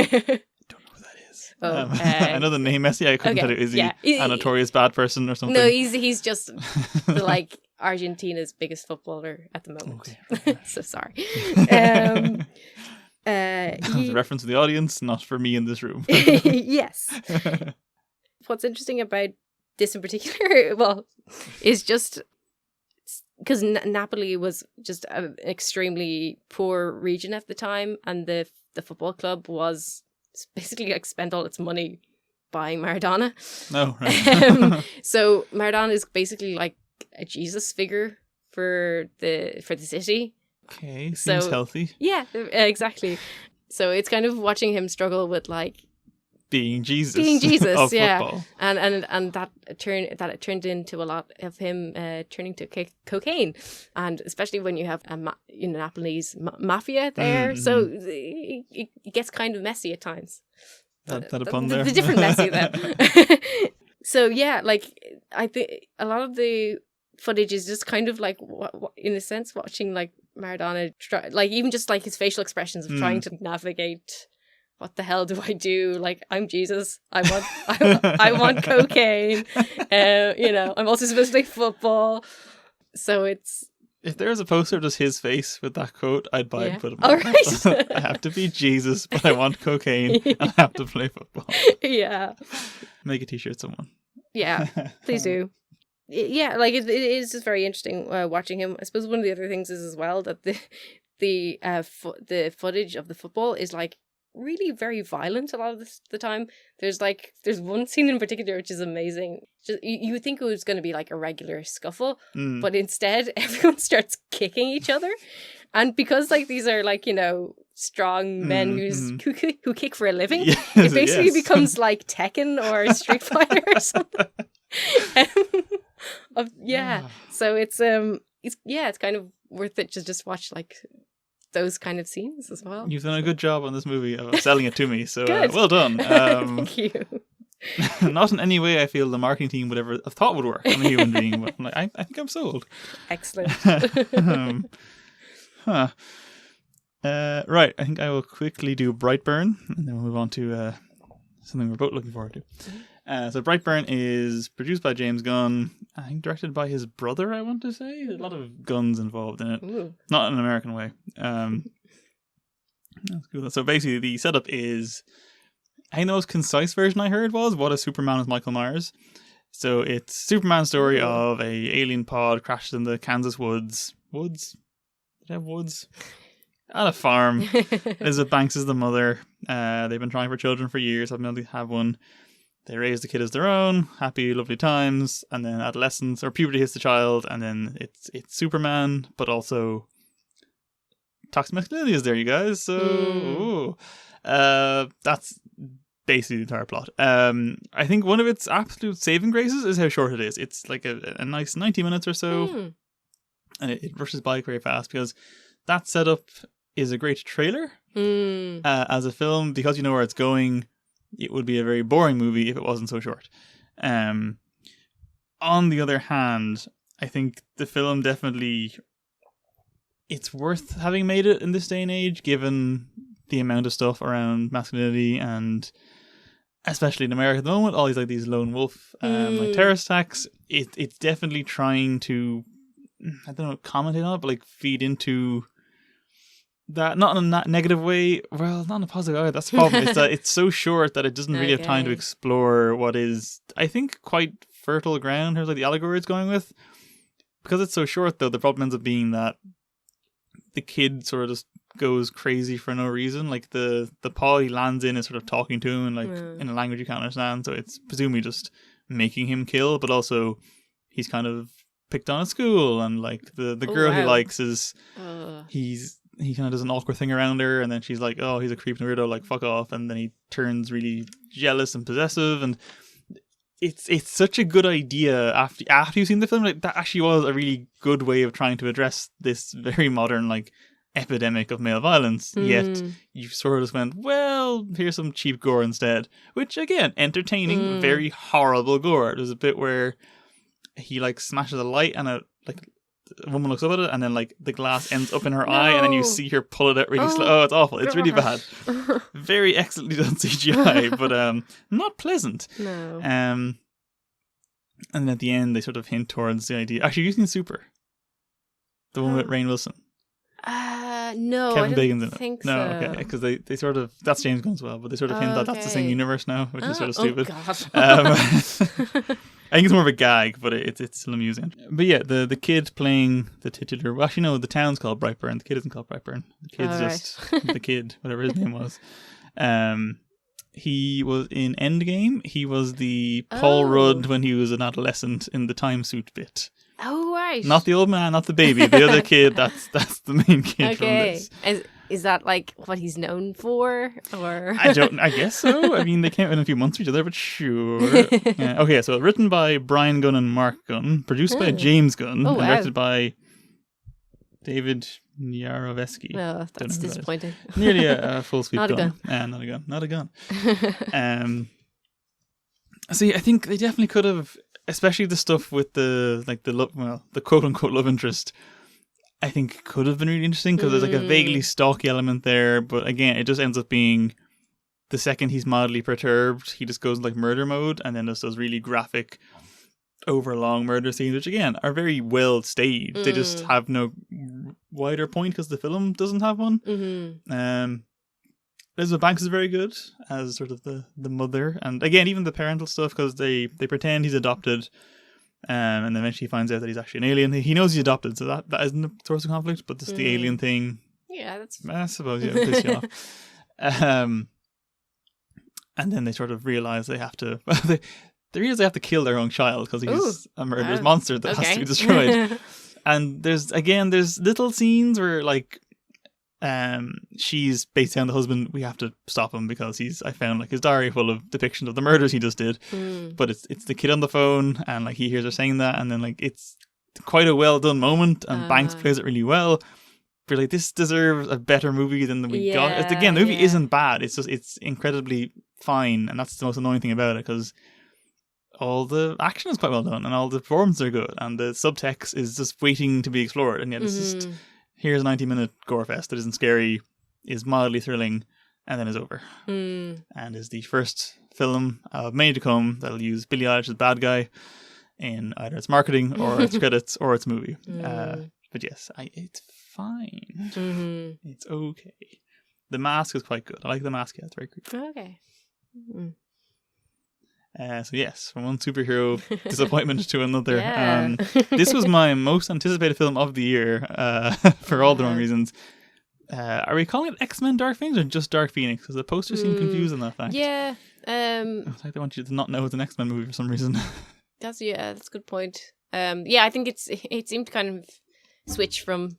who that is. Oh, I know the name Messi. I couldn't okay, tell you. Is he yeah. a notorious bad person or something? No, he's just the, like Argentina's biggest footballer at the moment. Okay. So sorry. That was a reference to the audience, not for me in this room. Yes. What's interesting about this in particular, well, is just because Napoli was just an extremely poor region at the time, and the football club was basically like spent all its money buying Maradona. No, right. So Maradona is basically like a Jesus figure for the city. Okay, seems So- healthy. Yeah, exactly. So it's kind of watching him struggle with like Being Jesus. of yeah, football. and that it turned into a lot of him turning to cocaine, and especially when you have a Napolese mafia there, Mm-hmm. so it gets kind of messy at times. That a pun there. The different messy though. So yeah, like I think a lot of the footage is just kind of like, in a sense, watching like Maradona, like even just like his facial expressions of trying to navigate. What the hell do I do? Like, I'm Jesus. I want cocaine. You know, I'm also supposed to play football. So it's... If there's a poster of just his face with that quote, I'd buy it and put it on. All right. I have to be Jesus, but I want cocaine and I have to play football. Yeah. Make a t-shirt, someone. Yeah, please do. Yeah, like it is just very interesting watching him. I suppose one of the other things is as well that the footage of the football is like really very violent a lot of the time. There's one scene in particular which is amazing. Just you would think it was going to be like a regular scuffle, but instead everyone starts kicking each other, and because like these are like, you know, strong men who kick for a living, Yes, it basically yes. becomes like Tekken or Street Fighter or something. So it's kind of worth it to just watch like those kind of scenes as well. You've done a good job on this movie of selling it to me, so Good. well done. Thank you. Not in any way I feel the marketing team would ever have thought would work on a human being, but I'm like, I think I'm sold. Excellent. Right, I think I will quickly do Brightburn, and then we'll move on to something we're both looking forward to. So Brightburn is produced by James Gunn, I think directed by his brother, I want to say. There's a lot of guns involved in it. Ooh. Not in an American way. That's cool. So basically the setup is, I think the most concise version I heard was, what if Superman is Michael Myers? So it's Superman's story of a alien pod crashes in the Kansas woods. Woods? Did I have woods? At a farm. Elizabeth Banks is the mother. They've been trying for children for years. Haven't been able to have one. They raise the kid as their own. Happy, lovely times. And then adolescence or puberty hits the child. And then it's Superman, but also toxic masculinity is there, you guys. So that's basically the entire plot. I think one of its absolute saving graces is how short it is. It's like a nice 90 minutes or so. And it rushes by very fast because that setup is a great trailer. As a film, because you know where it's going, it would be a very boring movie if it wasn't so short. On the other hand, I think the film definitely, it's worth having made it in this day and age, given the amount of stuff around masculinity, and especially in America at the moment, all these lone wolf like terrorist attacks. It's definitely trying to, I don't know, commentate on it, but like feed into that, not in a negative way. Well, not in a positive way. That's the problem. It's that it's so short that it doesn't really have time to explore what is, I think, quite fertile ground in terms of the allegory it's going with. Because it's so short, though, the problem ends up being that the kid sort of just goes crazy for no reason. Like the pod he lands in is sort of talking to him in a language you can't understand. So it's presumably just making him kill, but also he's kind of picked on at school, and like the girl he likes is he kind of does an awkward thing around her, and then she's like, oh, he's a creep and weirdo, like fuck off, and then he turns really jealous and possessive, and it's such a good idea after you've seen the film. Like that actually was a really good way of trying to address this very modern like epidemic of male violence, yet you sort of just went, well, here's some cheap gore instead, which again, entertaining, very horrible gore. There's a bit where he like smashes a light and a woman looks up at it, and then like the glass ends up in her eye, and then you see her pull it out really slow. Oh, it's awful. It's really bad. Very excellently done CGI, but not pleasant. No. And then at the end they sort of hint towards the idea. Actually, you've seen Super, the one with Rainn Wilson. No, Kevin I Bacon's in don't it. think No, so. okay, because they sort of, that's James Gunn as well, but they sort of hint that that's the same universe now, which is sort of stupid. I think it's more of a gag, but it's still amusing. But yeah, the kid playing the titular, well, actually no, the town's called Brightburn. The kid isn't called Brightburn. The kid's just the kid, whatever his name was. He was in Endgame. He was the Paul Rudd when he was an adolescent in the time suit bit. Oh, right. Not the old man, not the baby. The other kid, that's the main kid from this. Is that like what he's known for, or? I guess so. I mean, they came in a few months of each other, but sure. Yeah. Okay, so written by Brian Gunn and Mark Gunn, produced by James Gunn, and directed by David Yarovesky. No, that's disappointing. Nearly a full sweep Not a gun. Not a gun. See, I think they definitely could have, especially the stuff with the quote unquote love interest, I think could have been really interesting, because there's like a vaguely stalky element there, but again, it just ends up being the second he's mildly perturbed, he just goes like murder mode, and then just does really graphic, overlong murder scenes, which again are very well staged. They just have no wider point because the film doesn't have one. Elizabeth Banks is very good as sort of the mother, and again, even the parental stuff, because they pretend he's adopted. And then eventually he finds out that he's actually an alien. He knows he's adopted, so that isn't a source of conflict, but just the alien thing. Yeah, that's... I suppose, yeah, it piss you off. And then they sort of realise they have to... they realise they have to kill their own child, because he's a murderous monster that has to be destroyed. And there's little scenes where, like, she's basically telling the husband, we have to stop him because I found like his diary full of depictions of the murders he just did. But it's the kid on the phone, and like he hears her saying that, and then like it's quite a well done moment, and Banks plays it really well. But like, this deserves a better movie than we got. Again, the movie isn't bad, it's just it's incredibly fine, and that's the most annoying thing about it, because all the action is quite well done and all the performances are good, and the subtext is just waiting to be explored, and yet it's just, here's a 90-minute gore fest that isn't scary, is mildly thrilling, and then is over. And is the first film of many to come that'll use Billie Eilish as bad guy in either its marketing or its credits or its movie. But yes, it's fine. It's okay. The mask is quite good. I like the mask. Yeah, it's very creepy. Okay. So yes, from one superhero disappointment to another. Yeah. This was my most anticipated film of the year, for all the wrong reasons. Are we calling it X-Men Dark Phoenix or just Dark Phoenix? Because the posters seem confused on that fact. Yeah. It's like they want you to not know it's an X-Men movie for some reason. That's a good point. I think it seemed to kind of switch from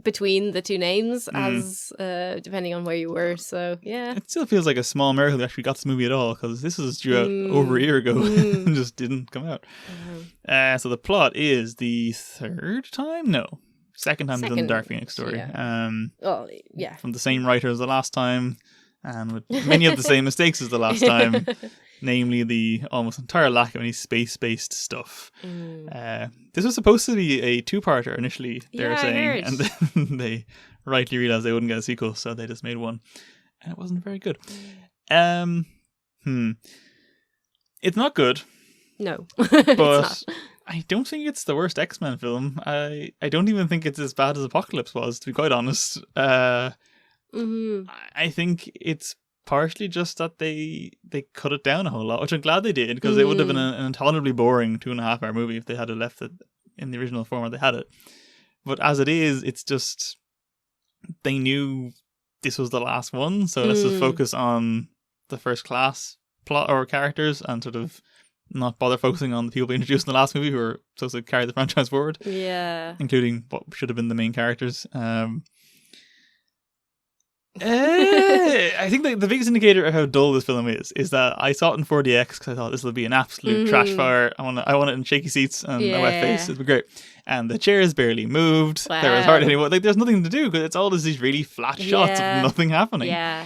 between the two names as depending on where you were. So yeah, it still feels like a small miracle we actually got this movie at all, because this was due out over a year ago and just didn't come out. So the plot is the second time they've done the Dark Phoenix story. Yeah. From the same writer as the last time, and with many of the same mistakes as the last time. Namely, the almost entire lack of any space-based stuff. This was supposed to be a two-parter initially, they were saying, and then they rightly realised they wouldn't get a sequel, so they just made one, and it wasn't very good. It's not good. No, but it's not. I don't think it's the worst X-Men film. I don't even think it's as bad as Apocalypse was, to be quite honest. I think it's partially just that they cut it down a whole lot, which I'm glad they did, because it would have been an intolerably boring 2.5-hour movie if they had left it in the original format they had it. But as it is, it's just they knew this was the last one, so let's just focus on the First Class plot or characters and sort of not bother focusing on the people we introduced in the last movie who were supposed to carry the franchise forward. Yeah, including what should have been the main characters. I think the biggest indicator of how dull this film is that I saw it in 4DX because I thought this will be an absolute trash fire. I want it in shaky seats and a wet face. It'd be great. And the chairs barely moved. Wow. There was hardly anyone. Like, there's nothing to do because it's all just these really flat shots of nothing happening. Yeah.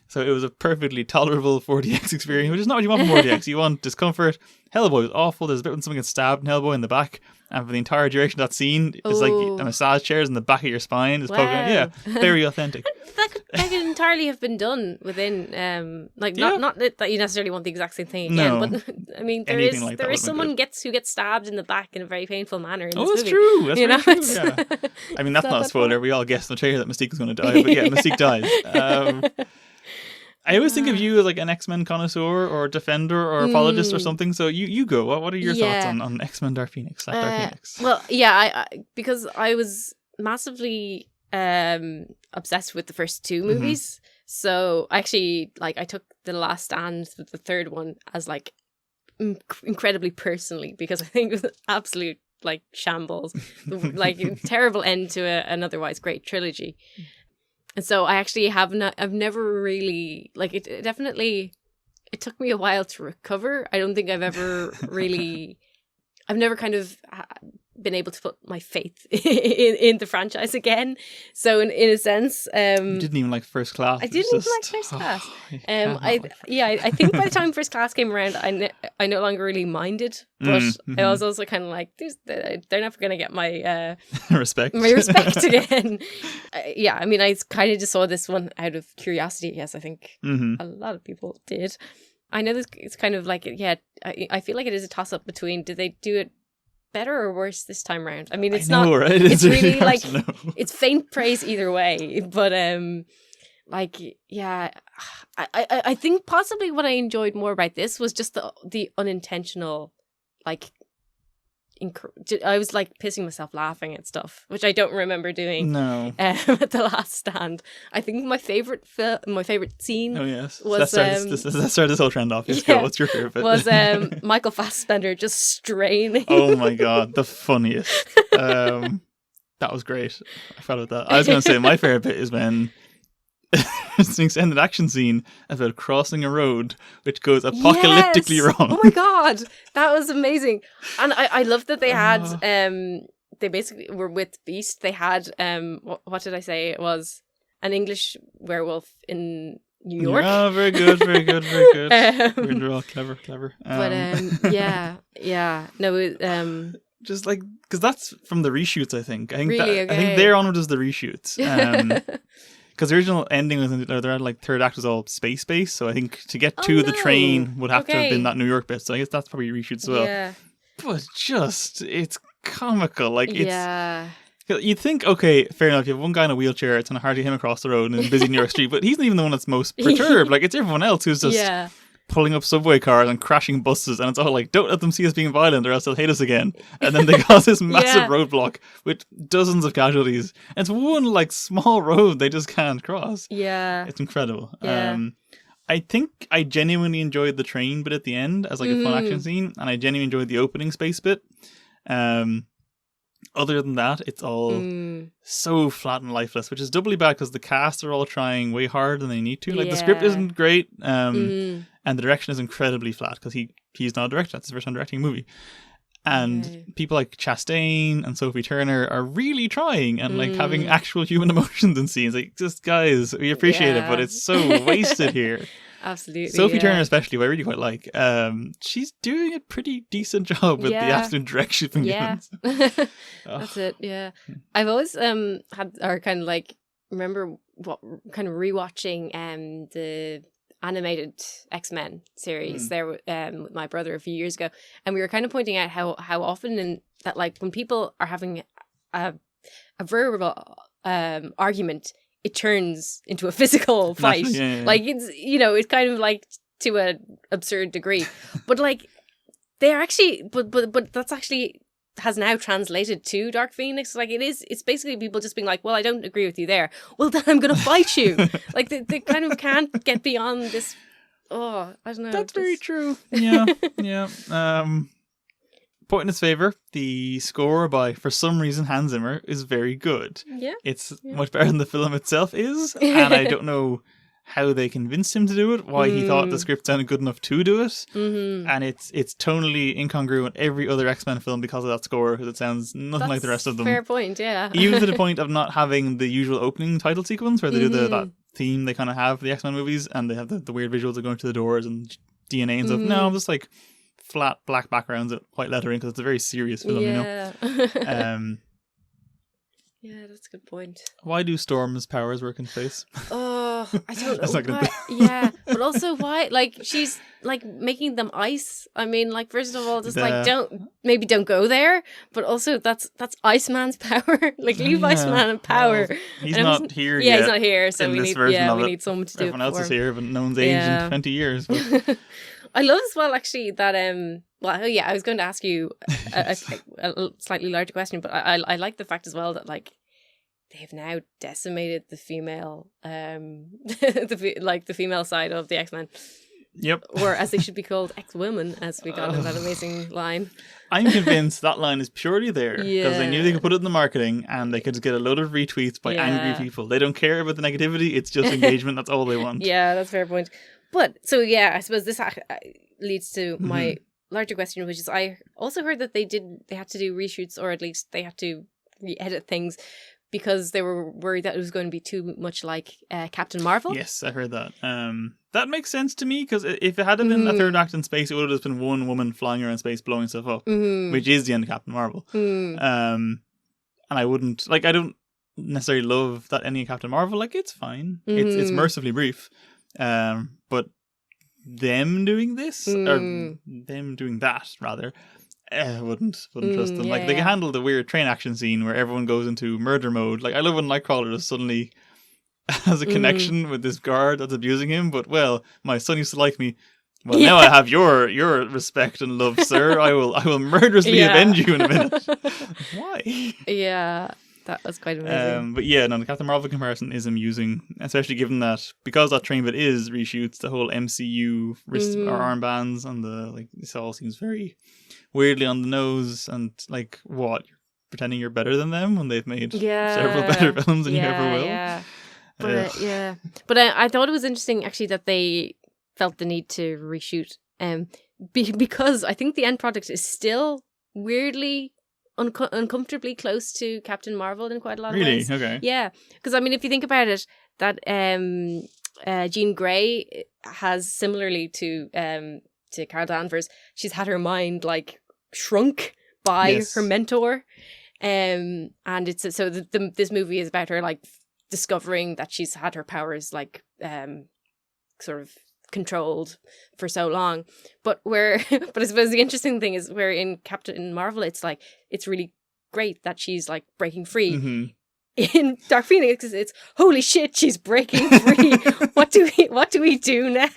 So it was a perfectly tolerable 4DX experience, which is not what you want from 4DX. You want discomfort. Hellboy was awful. There's a bit when someone gets stabbed in Hellboy in the back, and for the entire duration of that scene, it's like a massage chairs in the back of your spine. It's poking. Yeah, very authentic. that could entirely have been done within, not that you necessarily want the exact same thing again, but I mean, there is someone who gets stabbed in the back in a very painful manner in this movie. That's true. That's very true. Yeah. I mean, that's not a spoiler. We all guessed in the trailer that Mystique is going to die, but yeah, Mystique dies. I always think of you as like an X-Men connoisseur or defender or apologist or something. So you go. What are your thoughts on X-Men Dark Phoenix? Dark Phoenix? Well, yeah, because I was massively obsessed with the first two movies. So actually, I took The Last Stand, the third one, as incredibly personally, because I think it was an absolute shambles, terrible end to an otherwise great trilogy. And so I actually I've never really, it took me a while to recover. I don't think I've ever really, I've never kind of been able to put my faith in the franchise again. So in a sense, you didn't even like First Class. I didn't even like First Class. I think by the time First Class came around, I no longer really minded. But I was also kind of like, they're never going to get my respect. My respect again. I mean, I kind of just saw this one out of curiosity. Yes, I think a lot of people did. I know this. It's kind of I feel like it is a toss up between did they do it better or worse this time around? I mean, it's not. Right? It's really it's faint praise either way. But I think possibly what I enjoyed more about this was just the unintentional, I was pissing myself laughing at stuff, which I don't remember doing. No. At The Last Stand. I think my favorite scene. Oh yes. Was let's start this whole trend off. Let's go. What's your favorite bit? Was Michael Fassbender just straining? Oh my god, the funniest. That was great. I forgot about that. I was going to say my favorite bit is when it's an extended action scene about crossing a road which goes apocalyptically wrong. Oh my god, that was amazing. And I love that they had they basically were with Beast. They had what did I say? It was an English werewolf in New York. Oh, very good, very good, very good. We're all clever. No, just because that's from the reshoots. I think I think they're onward as the reshoots. Because the original ending was they're at third act was all space, so I think to get to the train would have to have been that New York bit. So I guess that's probably reshoots as well. Yeah. But it's comical. You'd think, okay, fair enough, you have one guy in a wheelchair, it's gonna hardly him across the road in a busy New York street, but he's not even the one that's most perturbed. It's everyone else who's just pulling up subway cars and crashing buses, and it's all like, don't let them see us being violent or else they'll hate us again. And then they cause this massive roadblock with dozens of casualties. And it's one like small road they just can't cross. Yeah. It's incredible. Yeah. I think I genuinely enjoyed the train bit at the end as like a fun action scene, and I genuinely enjoyed the opening space bit. Other than that, it's all so flat and lifeless, which is doubly bad because the cast are all trying way harder than they need to. Like the script isn't great, and the direction is incredibly flat because he's not a director. That's his first time directing a movie. And people like Chastain and Sophie Turner are really trying and like having actual human emotions in scenes. Like, just guys, we appreciate it, but it's so wasted here. Absolutely. Sophie Turner especially, who I really quite like. She's doing a pretty decent job with the absolute direction she's been given. That's it, yeah. I've always had, or kind of like, remember what kind of rewatching the animated X-Men series there with my brother a few years ago, and we were kind of pointing out how often in that, like, when people are having a verbal argument, it turns into a physical fight. Like, it's, you know, it's kind of like to an absurd degree, but like they are actually, but that's actually has now translated to Dark Phoenix. Like, it's basically people just being like, well, I don't agree with you there, well then I'm gonna fight you. Like they kind of can't get beyond this. I don't know, that's very true. Point in his favor, the score by, for some reason, Hans Zimmer is very good. It's much better than the film itself is, and I don't know how they convinced him to do it, why he thought the script sounded good enough to do it. And it's tonally incongruent with every other X-Men film because of that score, because it sounds nothing like the rest of them. Fair point, yeah. Even to the point of not having the usual opening title sequence where they do that theme they kind of have for the X-Men movies, and they have the weird visuals of going to the doors and DNA and stuff. No, just like flat black backgrounds with white lettering, because it's a very serious film, you know. Yeah, that's a good point. Why do Storm's powers work in space? I don't That's know. not gonna Yeah, but also why? Like, she's like making them ice. I mean, like, first of all, just like don't go there. But also, that's Iceman's power. Like, leave Iceman in power. Well, he's not here yet. Yeah, he's not here. So we need someone to do it. Everyone else is here, but no one's aged in 20 years. But. I love as well, actually, that I was going to ask you a slightly larger question, but I like the fact as well that, like, they've now decimated the female the female side of the X-Men. Yep. Or as they should be called, X-Women, as we got in that amazing line. I'm convinced that line is purely there because they knew they could put it in the marketing and they could just get a load of retweets by angry people. They don't care about the negativity, it's just engagement. That's all they want. Yeah, that's a fair point. But, so yeah, I suppose this leads to my larger question, which is, I also heard that they had to do reshoots, or at least they had to re-edit things because they were worried that it was going to be too much like Captain Marvel. Yes, I heard that. That makes sense to me, because if it had been a third act in space, it would have just been one woman flying around space blowing stuff up, which is the end of Captain Marvel. And I don't necessarily love that ending of Captain Marvel. Like, it's fine. It's mercifully brief. But them doing this, or them doing that rather, I wouldn't trust them. Like, they can handle the weird train action scene where everyone goes into murder mode. Like, I love when Nightcrawler just suddenly has a connection with this guard that's abusing him, but, well, my son used to like me. Well, now I have your respect and love, sir. I will murderously avenge you in a minute. Why? Yeah. That was quite amazing. But yeah, no, the Captain Marvel comparison is amusing, especially given that because that train bit is reshoots, the whole MCU wrist or armbands and this all seems very weirdly on the nose, and like, what, you're pretending you're better than them when they've made several better films than you ever will. Yeah. But I thought it was interesting actually that they felt the need to reshoot, because I think the end product is still weirdly uncomfortably close to Captain Marvel in quite a lot of ways. Really? Okay. Yeah, because I mean, if you think about it, that Jean Grey has, similarly to Carol Danvers, she's had her mind like shrunk by her mentor, and it's this movie is about her like discovering that she's had her powers like sort of controlled for so long, but I suppose the interesting thing is where in Captain Marvel it's like it's really great that she's like breaking free. In Dark Phoenix it's holy shit, she's breaking free. what do we do now?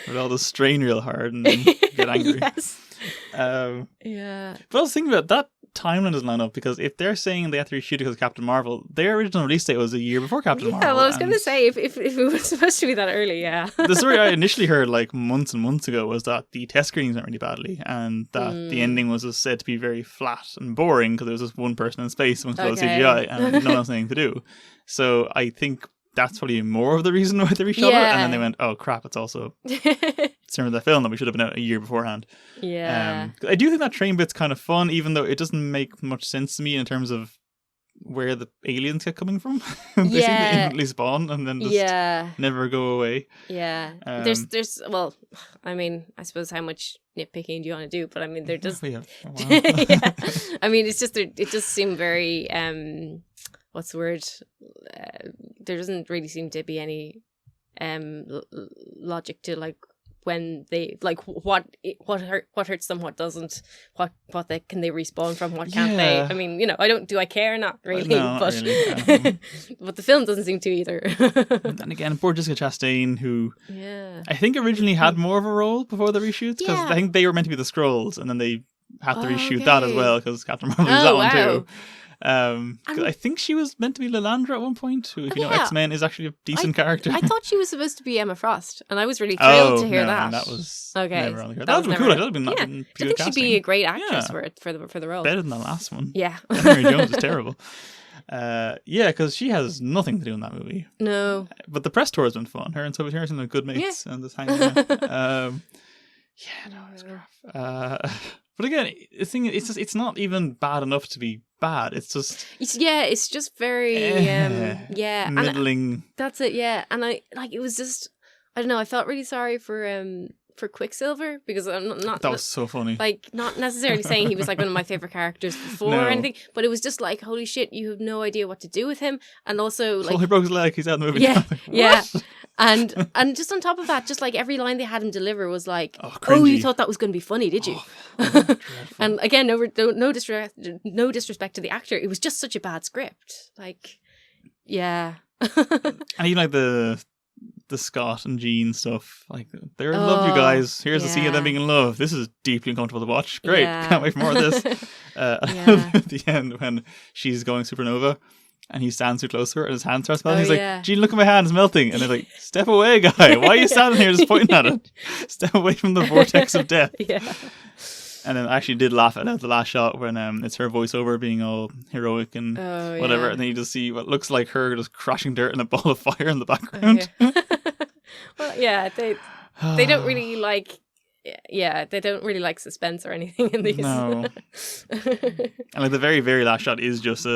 With all the strain real hard and then get angry. Yes. Yeah. But I was thinking about that timeline doesn't line up, because if they're saying they have to reshoot it because of Captain Marvel, their original release date was a year before Captain Marvel. Yeah, well, I was going to say, if it was supposed to be that early, yeah. The story I initially heard like months and months ago was that the test screenings went really badly, and that the ending was just said to be very flat and boring because there was just one person in space amongst all the CGI and no one else anything to do. So I think that's probably more of the reason why they reshot it, and then they went, oh crap, it's also similar to the film that we should have been out a year beforehand. Yeah. I do think that train bit's kind of fun, even though it doesn't make much sense to me in terms of where the aliens get coming from. They seem to instantly spawn and then just never go away. Yeah. There's well, I mean, I suppose how much nitpicking do you want to do? But I mean, they're just Yeah. I mean, it's just it just seemed very what's the word? There doesn't really seem to be any logic to like when they like what hurts them, what doesn't, what they can they respawn from, what can't they? I mean, you know, I care, not really, no, but really, but the film doesn't seem to either. And again, poor Jessica Chastain, who I think originally had more of a role before the reshoots, because I think they were meant to be the Skrulls, and then they had to reshoot that as well because Captain Marvel was that one too. I think she was meant to be Lilandra at one point, who, if you know X-Men, is actually a decent character. I thought she was supposed to be Emma Frost, and I was really thrilled to hear that. That was okay. Never on the that would have been cool. That would have been I think she'd be a great actress for the role. Better than the last one. Yeah, Mary Jones is terrible. Because she has nothing to do in that movie. No, but the press tour has been fun. Her and Sophie Turner are good mates and just hanging out. It's crap. But again, the thing is, it's not even bad enough to be bad. It's just it's just very middling. And that's it. Yeah, and it was just, I don't know. I felt really sorry for Quicksilver, because I'm not that was so funny. Like, not necessarily saying he was like one of my favorite characters before or anything, but it was just like, holy shit, you have no idea what to do with him, and also like, he broke his leg. He's out of the movie. Yeah. And just on top of that, just like every line they had him deliver was like, oh, you thought that was going to be funny, did you? And again, no disrespect to the actor. It was just such a bad script. Like, yeah. And even like the Scott and Jean stuff, like, they're in love, you guys. Here's the scene of them being in love. This is deeply uncomfortable to watch. Great, can't wait for more of this. At the end, when she's going supernova and he stands too close to her and his hand starts melting, he's like, Jean, look at my hand, it's melting. And they're like, step away, guy. Why are you standing here just pointing at it? Step away from the vortex of death. And then I actually did laugh at the last shot when it's her voiceover being all heroic and whatever, and then you just see what looks like her just crushing dirt in a ball of fire in the background. Well, they don't really like. Yeah, they don't really like suspense or anything in these. No. And like the very, very last shot is just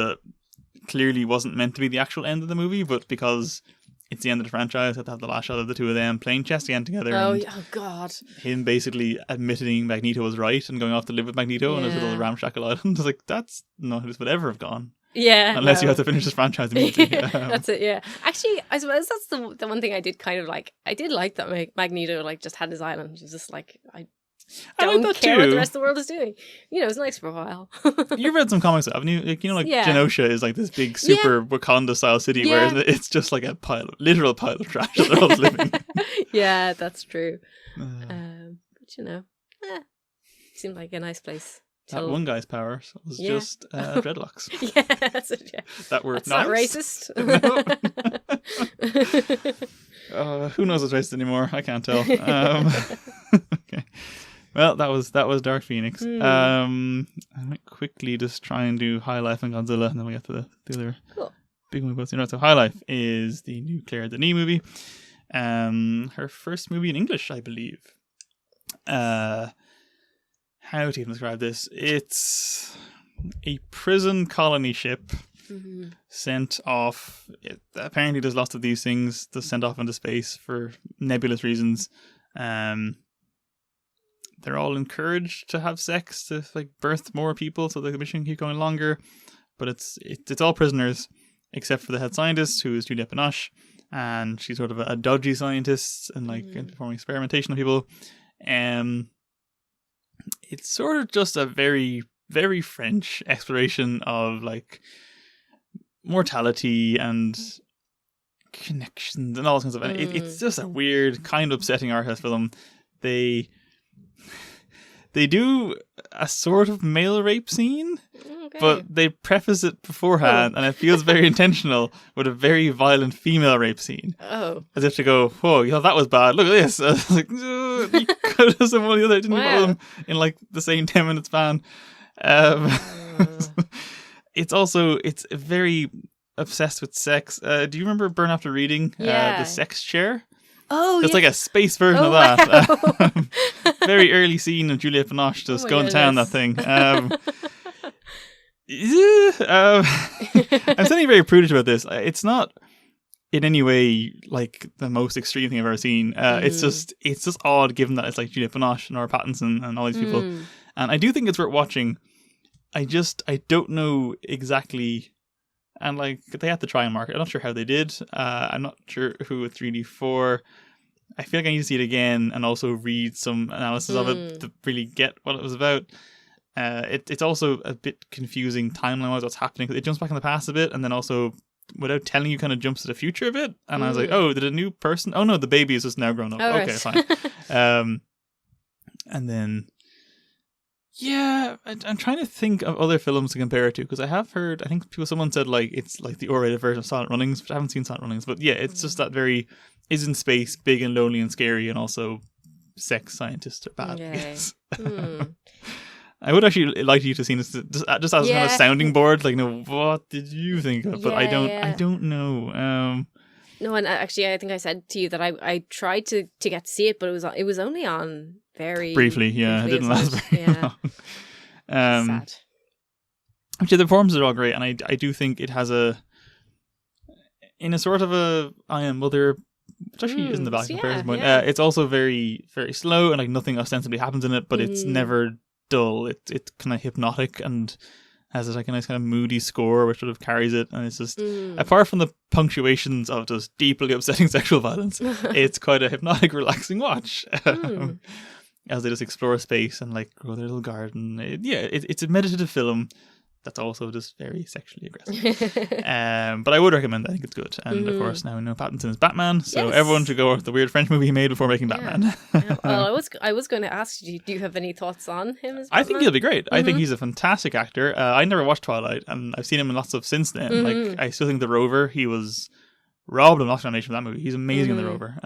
clearly wasn't meant to be the actual end of the movie, but because it's the end of the franchise, I have to have the last shot of the two of them playing chess again together. Oh God! Him basically admitting Magneto was right and going off to live with Magneto on his little ramshackle island. I was like, that's not who this would ever have gone. Yeah. Unless you have to finish this franchise immediately. That's it, yeah. Actually, I suppose that's the one thing I did kind of like. I did like that Magneto like just had his island. It was just like, I don't care what the rest of the world is doing. You know, it's nice for a while. You've read some comics, haven't you? Like, you know, like Genosha is like this big super Wakanda style city where it's just like a literal pile of trash that they're all living. Yeah, that's true. But you know, seemed like a nice place. That one guy's power was just dreadlocks. Yeah, that's it. Yeah, that's not racist. Who knows what's racist anymore? I can't tell. Okay. Well, that was Dark Phoenix. I might quickly just try and do High Life and Godzilla, and then we get to the other big movie. So High Life is the new Claire Denis movie. Her first movie in English, I believe. How to even describe this? It's a prison colony ship sent off. Apparently, there's lots of these things to send off into space for nebulous reasons. They're all encouraged to have sex to like birth more people, so the mission can keep going longer. But it's all prisoners except for the head scientist, who is Juliette Binoche, and she's sort of a dodgy scientist and like performing experimentation on people. It's sort of just a very, very French exploration of like mortality and connections and all this kind of stuff. And it's just a weird, kind of upsetting art house film. They do a sort of male rape scene, but they preface it beforehand, and it feels very intentional with a very violent female rape scene. Oh. As if to go, whoa, you thought that was bad. Look at this. I was like, you could have done one or the other. Didn't you follow them in like the same 10-minute span? It's very obsessed with sex. Do you remember Burn After Reading? The sex chair? Oh, it's like a space version of that. Very early scene of Juliette Binoche just going to town that thing. I'm certainly very prudish about this. It's not in any way like the most extreme thing I've ever seen. It's just odd given that it's like Juliette Binoche and Nora Pattinson and all these people. And I do think it's worth watching. I don't know exactly. And like they had to try and market. I'm not sure how they did. I'm not sure who it's really for. I feel like I need to see it again and also read some analysis of it to really get what it was about. It's also a bit confusing timeline-wise what's happening, because it jumps back in the past a bit, and then also without telling you kind of jumps to the future a bit. And I was like, oh, did a new person? Oh no, the baby is just now grown up. Okay, fine. And then. Yeah, I'm trying to think of other films to compare it to, because I have heard, I think someone said like it's like the R-rated version of Silent Runnings, but I haven't seen Silent Runnings. But yeah, it's just that very is in space, big and lonely and scary, and also sex scientists are bad. Yes. I would actually like you to see this just as kind of sounding board, like, what did you think of? But I don't know. No, and actually, I think I said to you that I tried to get to see it, but it was only on very briefly. Yeah, it didn't last very long. Sad. Actually, the performances are all great, and I do think it has in a sort of a I Am Mother, which actually isn't the bad comparison point. It's also very, very slow, and like nothing ostensibly happens in it, but it's never dull. It's kind of hypnotic and has like a nice kind of moody score which sort of carries it, and it's just apart from the punctuations of just deeply upsetting sexual violence, it's quite a hypnotic, relaxing watch. As they just explore space and like grow their little garden. It's a meditative film that's also just very sexually aggressive. But I would recommend it. I think it's good. And of course now we know Pattinson is Batman, so everyone should go with the weird French movie he made before making Batman. Well, I was going to ask you, do you have any thoughts on him as Batman? I think he'll be great. I think he's a fantastic actor. I never watched Twilight, and I've seen him in lots of since then. Like I still think The Rover, he was robbed of an Oscar nomination for that movie. He's amazing in The Rover.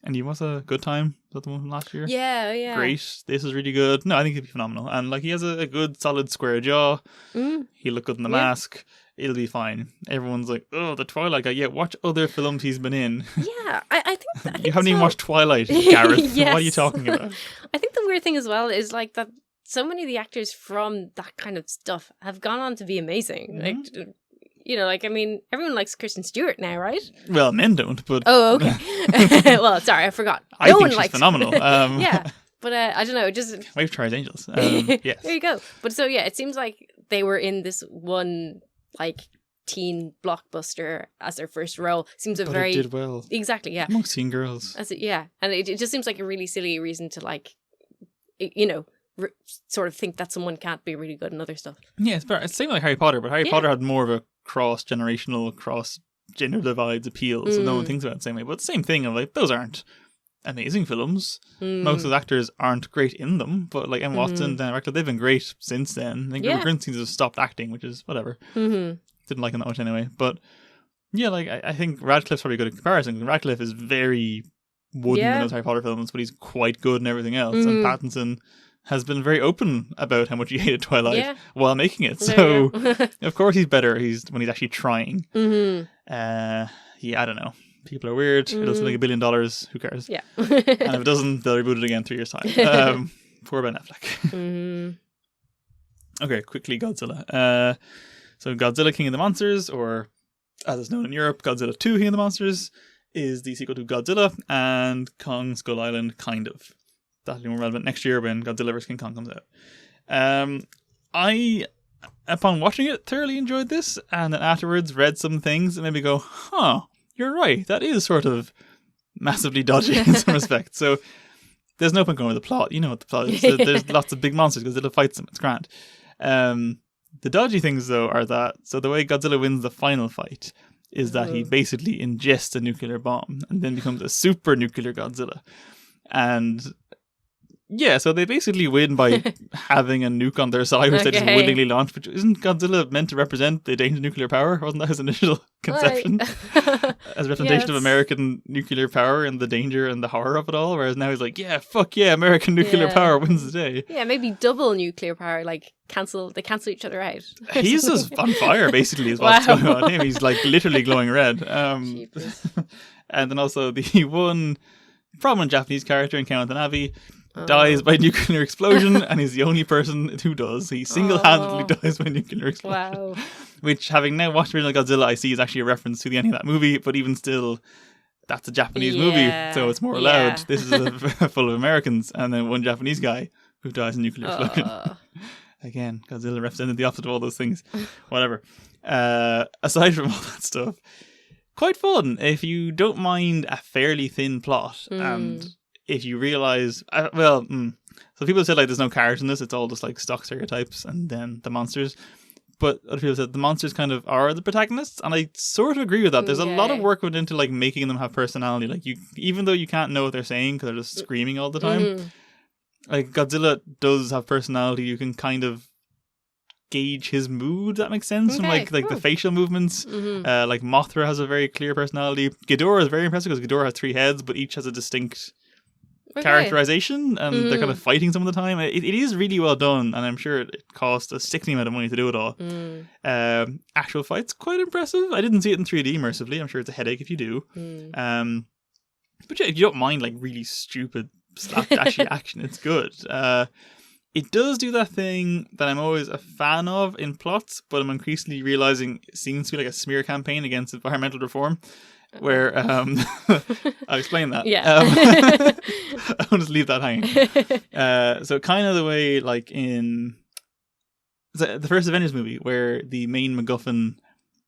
And he was a good time. Is that the one from last year? Yeah. Great. This is really good. No, I think he'd be phenomenal. And like he has a good, solid, square jaw. He'll look good in the mask. It'll be fine. Everyone's like, oh, the Twilight guy. Yeah, watch other films he's been in. Yeah, I think you haven't even watched Twilight, Gareth. Yes. What are you talking about? I think the weird thing as well is like that so many of the actors from that kind of stuff have gone on to be amazing. Like, you know, like, I mean, everyone likes Kristen Stewart now, right? Well, men don't, but... Oh, okay. Well, sorry, I forgot. I think she's phenomenal. Yeah, but I don't know, just... Wave Tries Angels. Yes. There you go. But so, yeah, it seems like they were in this one, like, teen blockbuster as their first role. Seems a very... it did well. Exactly, yeah. Amongst teen girls. Yeah, and it just seems like a really silly reason to, like, you know... sort of think that someone can't be really good in other stuff. Yeah, it's the same like Harry Potter, but Harry Potter had more of a cross-generational, cross-gender divides appeal, so no one thinks about it the same way. But the same thing of like, those aren't amazing films. Most of the actors aren't great in them, but like Emma Watson, Dan Radcliffe, they've been great since then. I think Rupert Grint seems to have stopped acting, which is whatever. Didn't like him that much anyway. But yeah, like I think Radcliffe's probably good in comparison. Radcliffe is very wooden in those Harry Potter films, but he's quite good in everything else. And Pattinson has been very open about how much he hated Twilight while making it. So, of course he's better when he's actually trying. I don't know. People are weird. It doesn't make $1 billion. Who cares? Yeah. And if it doesn't, they'll reboot it again 3 years' time. Poor Ben Affleck. Okay, quickly, Godzilla. So Godzilla King of the Monsters, or as it's known in Europe, Godzilla 2 King of the Monsters, is the sequel to Godzilla and Kong Skull Island, kind of. That'll be more relevant next year when Godzilla vs. King Kong comes out. I, upon watching it, thoroughly enjoyed this, and then afterwards read some things and maybe go, you're right, that is sort of massively dodgy in some respects. So there's no point going with the plot. You know what the plot is. There's lots of big monsters. Godzilla fights them. It's grand. The dodgy things, though, are that, so the way Godzilla wins the final fight is that he basically ingests a nuclear bomb and then becomes a super nuclear Godzilla. And yeah, so they basically win by having a nuke on their side, which they just willingly launch. But isn't Godzilla meant to represent the danger of nuclear power? Wasn't that his initial conception? As a representation of American nuclear power and the danger and the horror of it all. Whereas now he's like, yeah, fuck yeah, American nuclear power wins the day. Yeah, maybe double nuclear power, like they cancel each other out. He's just on fire, basically, is what's going on him. He's like literally glowing red. And then also the one prominent Japanese character in Count Navi dies by nuclear explosion, and he's the only person who does. He single-handedly dies by nuclear explosion. Wow. Which, having now watched original Godzilla, I see is actually a reference to the ending of that movie, but even still, that's a Japanese movie, so it's more allowed. This is full of Americans, and then one Japanese guy who dies in nuclear explosion. Again, Godzilla represented the opposite of all those things. Whatever. Aside from all that stuff, quite fun if you don't mind a fairly thin plot, and if you realise, so people said like there's no characters in this, it's all just like stock stereotypes and then the monsters. But other people said the monsters kind of are the protagonists, and I sort of agree with that. There's a lot of work went into like making them have personality. Like even though you can't know what they're saying because they're just screaming all the time, like Godzilla does have personality. You can kind of gauge his mood. That makes sense from like the facial movements. Like Mothra has a very clear personality. Ghidorah is very impressive because Ghidorah has 3 heads, but each has a distinct characterization, and they're kind of fighting some of the time. It is really well done, and I'm sure it cost a sickening amount of money to do it all. Actual fights quite impressive. I didn't see it in 3D mercifully. I'm sure it's a headache if you do. But yeah, if you don't mind like really stupid slapdashy action, it's good. It does do that thing that I'm always a fan of in plots, but I'm increasingly realizing it seems to be like a smear campaign against environmental reform. Where I'll explain that. I'll just leave that hanging. So kind of the way like in the first Avengers movie, where the main MacGuffin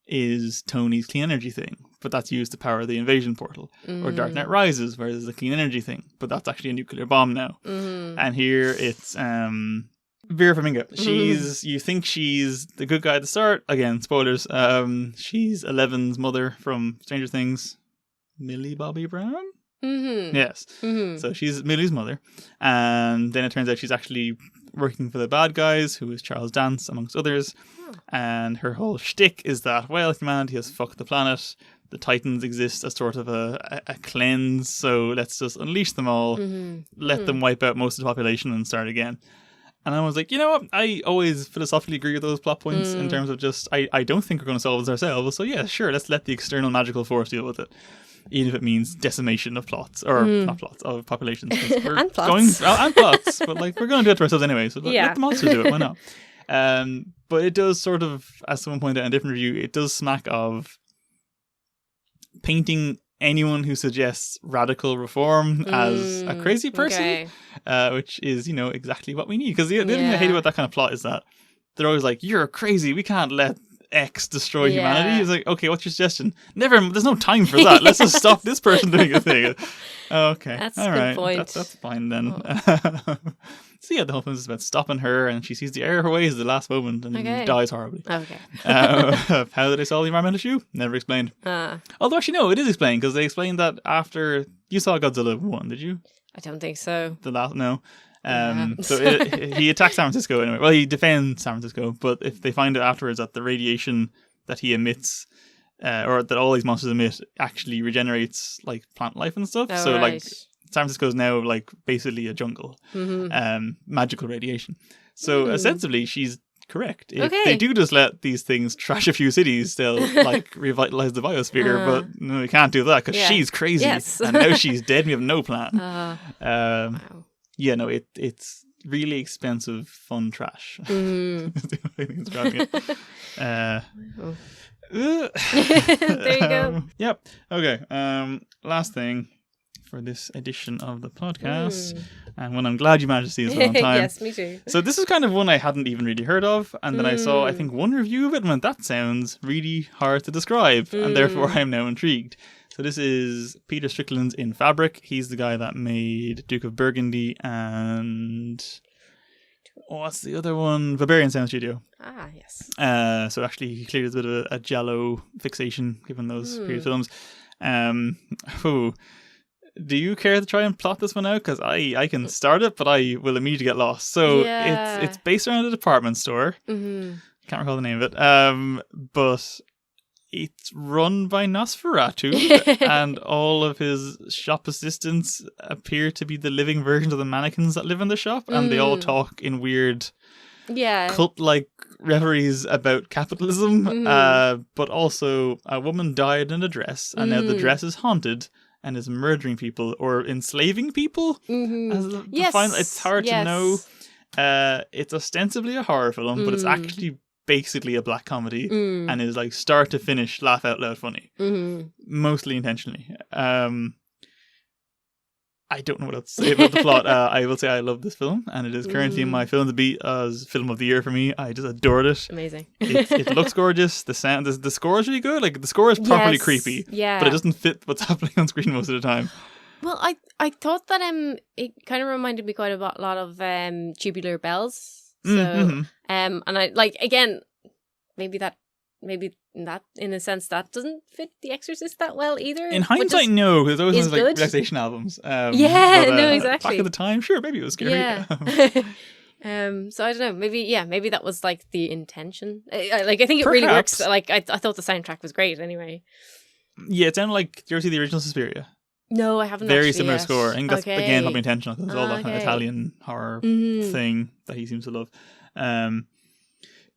is Tony's clean energy thing, but that's used to power the invasion portal. Or Dark Knight Rises, where there's the clean energy thing, but that's actually a nuclear bomb now. And here it's Vera Farmiga. You think she's the good guy at the start. Again, spoilers. She's Eleven's mother from Stranger Things. Millie Bobby Brown? Yes. So she's Millie's mother. And then it turns out she's actually working for the bad guys, who is Charles Dance, amongst others. And her whole shtick is that, well, humanity has fucked the planet. The Titans exist as sort of a cleanse, so let's just unleash them all, let them wipe out most of the population and start again. And I was like, you know what? I always philosophically agree with those plot points in terms of just, I don't think we're going to solve this ourselves. So yeah, sure, let's let the external magical force deal with it. Even if it means decimation of plots, or not plots, of populations. We're and plots. And plots. But like, we're going to do it to ourselves anyway, so let the monsters do it, why not? But it does sort of, as someone pointed out in a different review, it does smack of painting anyone who suggests radical reform as a crazy person, which is, exactly what we need. Because the thing I hate about that kind of plot is that they're always like, you're crazy, we can't let X destroy humanity. It's like, okay, what's your suggestion? There's no time for that. Let's just stop this person doing a thing. Okay, that's all a good right, point. that's fine then. So yeah, the whole thing is about stopping her, and she sees the error of her ways at the last moment and dies horribly. How did they solve the environmental issue? Never explained. Although actually no, it is explained, because they explained that after you saw Godzilla 1, did you? I don't think so. The last no. So he attacks San Francisco anyway. Well, he defends San Francisco, but if they find out afterwards that the radiation that he emits, or that all these monsters emit, actually regenerates like plant life and stuff. Like San Francisco is now like basically a jungle, magical radiation. So ostensibly, she's correct. If they do just let these things trash a few cities, they'll like revitalize the biosphere. But no, we can't do that because she's crazy, and now she's dead. We have no plan. Wow. Yeah, no, it's really expensive, fun trash. That's the only thing that's driving it. There you go. Yep. Okay. Last thing for this edition of the podcast, and one I'm glad you managed to see as well on time. Yes, me too. So this is kind of one I hadn't even really heard of, and then I saw, I think, one review of it and went, that sounds really hard to describe, and therefore I'm now intrigued. So this is Peter Strickland's In Fabric. He's the guy that made Duke of Burgundy and What's the other one? Barbarian Sound Studio. Ah, yes. So actually, he clearly has a bit of a giallo fixation given those period films. Do you care to try and plot this one out? Because I can start it, but I will immediately get lost. So it's based around a department store. Mm-hmm. Can't recall the name of it. But it's run by Nosferatu, and all of his shop assistants appear to be the living versions of the mannequins that live in the shop, and they all talk in weird, cult-like reveries about capitalism. But also, a woman died in a dress, and now the dress is haunted and is murdering people or enslaving people. It's hard to know. It's ostensibly a horror film, but it's actually basically a black comedy and is like start to finish laugh out loud funny, mostly intentionally. I don't know what else to say about the plot. I will say I love this film, and it is currently in my film to beat as film of the year for me. I just adored it. Amazing. It looks gorgeous. The sound, the score is really good. Like the score is properly creepy, but it doesn't fit what's happening on screen most of the time. Well, I thought that it kind of reminded me quite a lot of Tubular Bells. So and I like, again, maybe in a sense that doesn't fit The Exorcist that well either. In hindsight, no, because those ones like relaxation albums. Exactly. Back at the time, sure, maybe it was scary. Yeah. So I don't know. Maybe that was like the intention. I think it really works. Like I thought the soundtrack was great. Anyway. Yeah, it sounded like. Do you ever see the original Suspiria? No, I haven't. Very similar score. I think that's again probably intentional because it's all that kind of Italian horror thing that he seems to love.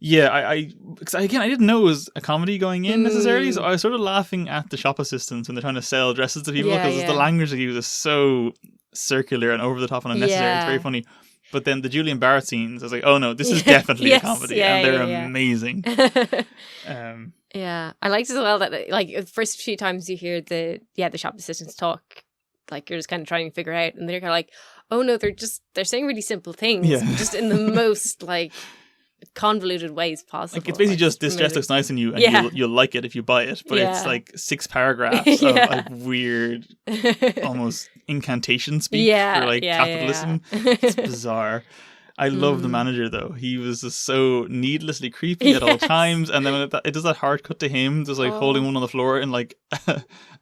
Because I didn't know it was a comedy going in necessarily, so I was sort of laughing at the shop assistants when they're trying to sell dresses to people because the language they use is so circular and over the top and unnecessary. It's very funny. But then the Julian Barrett scenes, I was like, oh no, this is definitely a comedy, and they're amazing. Yeah, I liked as well that like the first few times you hear the shop assistants talk, like you're just kind of trying to figure out, and they're kind of like, oh no, they're saying really simple things, just in the most like convoluted ways possible. Like it's basically just this dress looks nice on you, and you'll like it if you buy it. But it's like 6 paragraphs of like weird, almost incantation speak for like capitalism. It's bizarre. I love the manager though. He was just so needlessly creepy at all times, and then when it does that hard cut to him, just like holding one on the floor in like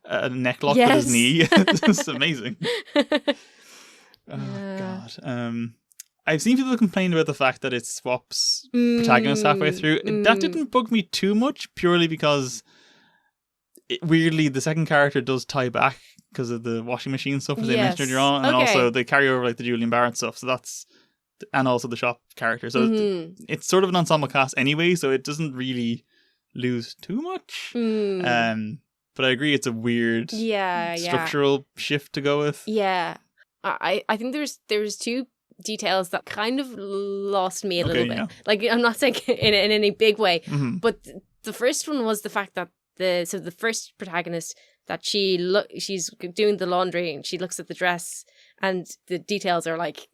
a neck lock with his knee. It's just amazing. God. I've seen people complain about the fact that it swaps protagonists halfway through. That didn't bug me too much, purely because weirdly the second character does tie back because of the washing machine stuff as they mentioned earlier on, and also they carry over like the Julian Barrett stuff. So that's, and also the shop character. So it's sort of an ensemble cast anyway, so it doesn't really lose too much. But I agree, it's a weird structural shift to go with. Yeah, I think there's two details that kind of lost me a little bit. Like, I'm not saying in any big way, but the first one was the fact that the first protagonist, that she's doing the laundry and she looks at the dress and the details are like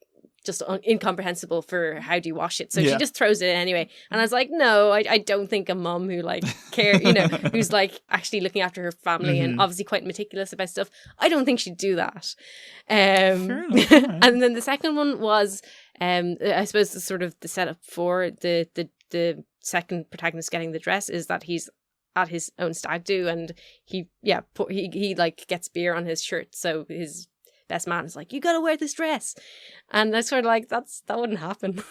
just incomprehensible for how do you wash it, so she just throws it in anyway. And I was like, no, I don't think a mom who like who's like actually looking after her family and obviously quite meticulous about stuff, I don't think she'd do that. And then the second one was I suppose the sort of the setup for the second protagonist getting the dress is that he's at his own stag do, and he like gets beer on his shirt, so his best man is like, you gotta wear this dress, and that's sort of like that wouldn't happen.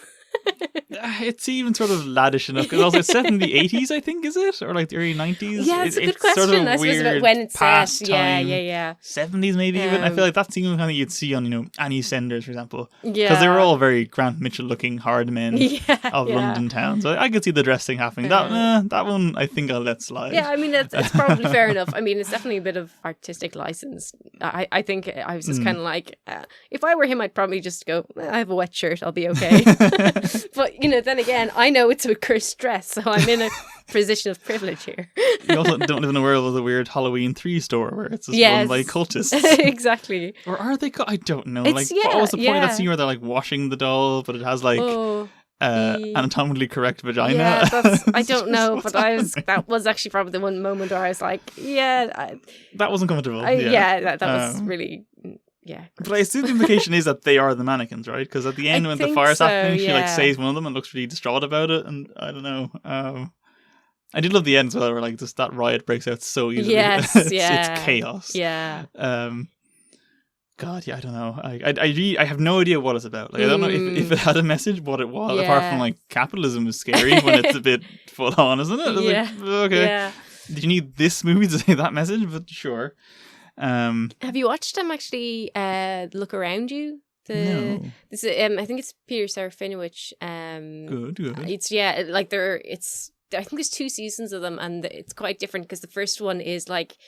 It's even sort of laddish enough because also it's set in the 80s, I think, is it, or like the early 90s? Yeah, it's a good question. Sort of I suppose about when it's set. Yeah. 70s maybe even. I feel like that's the kind of you'd see on Annie Senders, for example, because they were all very Grant Mitchell looking hard men of London town. So I could see the dress thing happening. That one I think I'll let slide. Yeah, I mean it's probably fair enough. I mean it's definitely a bit of artistic license. I think I was just kind of like, if I were him, I'd probably just go, I have a wet shirt, I'll be okay. But then again, I know it's a cursed dress, so I'm in a position of privilege here. You also don't live in a world of the weird Halloween 3 store where it's just run by cultists. Exactly. Or are they? I don't know. What was the point of that scene where they're like washing the doll, but it has like anatomically correct vagina? Yeah, I don't know, but that was actually probably the one moment where I was like, that wasn't comfortable. That was really yeah. But I assume the implication is that they are the mannequins, right? Because at the end, when the fire's happening, she like yeah. saves one of them and looks really distraught about it. And I don't know. I did love the end as well, where like just that riot breaks out so easily. Yes, it's yeah. chaos. Yeah. God, yeah, I don't know. I have no idea what it's about. Like, I don't know if it had a message, what it was, apart from like capitalism is scary when it's a bit full on, isn't it? It's Yeah. like, okay. Yeah. Did you need this movie to say that message? But sure. Have you watched them actually? Look Around You. No. This is, I think it's Peter Serafinowicz. Good. It's I think there's 2 seasons of them, and it's quite different because the first one is like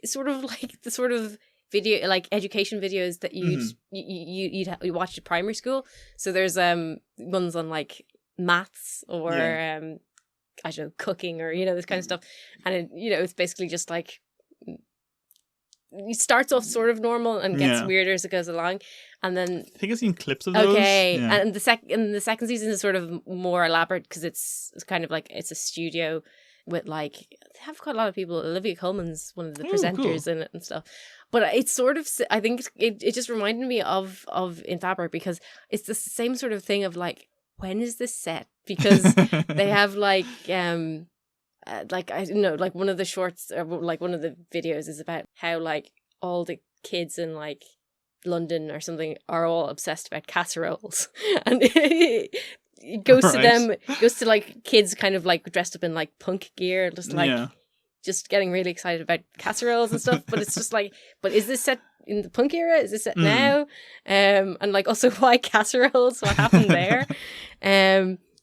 sort of like the sort of video, like education videos that you'd watch at primary school. So there's ones on like maths or I don't know, cooking or this kind of stuff, and it's basically just like it starts off sort of normal and gets weirder as it goes along, and then I think I've seen clips of those. Okay, Yeah. and the second season is sort of more elaborate because it's kind of like it's a studio with like they have quite a lot of people. Olivia Colman's one of the presenters in it and stuff. But it's sort of, I think it just reminded me of In Fabric, because it's the same sort of thing of like, when is this set? Because they have like I don't know, like one of the shorts or like one of the videos is about how like all the kids in like London or something are all obsessed about casseroles, and it goes to them, goes to like kids kind of like dressed up in like punk gear, just like just getting really excited about casseroles and stuff. But it's just like, but is this set in the punk era? Is this set now? And like also why casseroles? What happened there?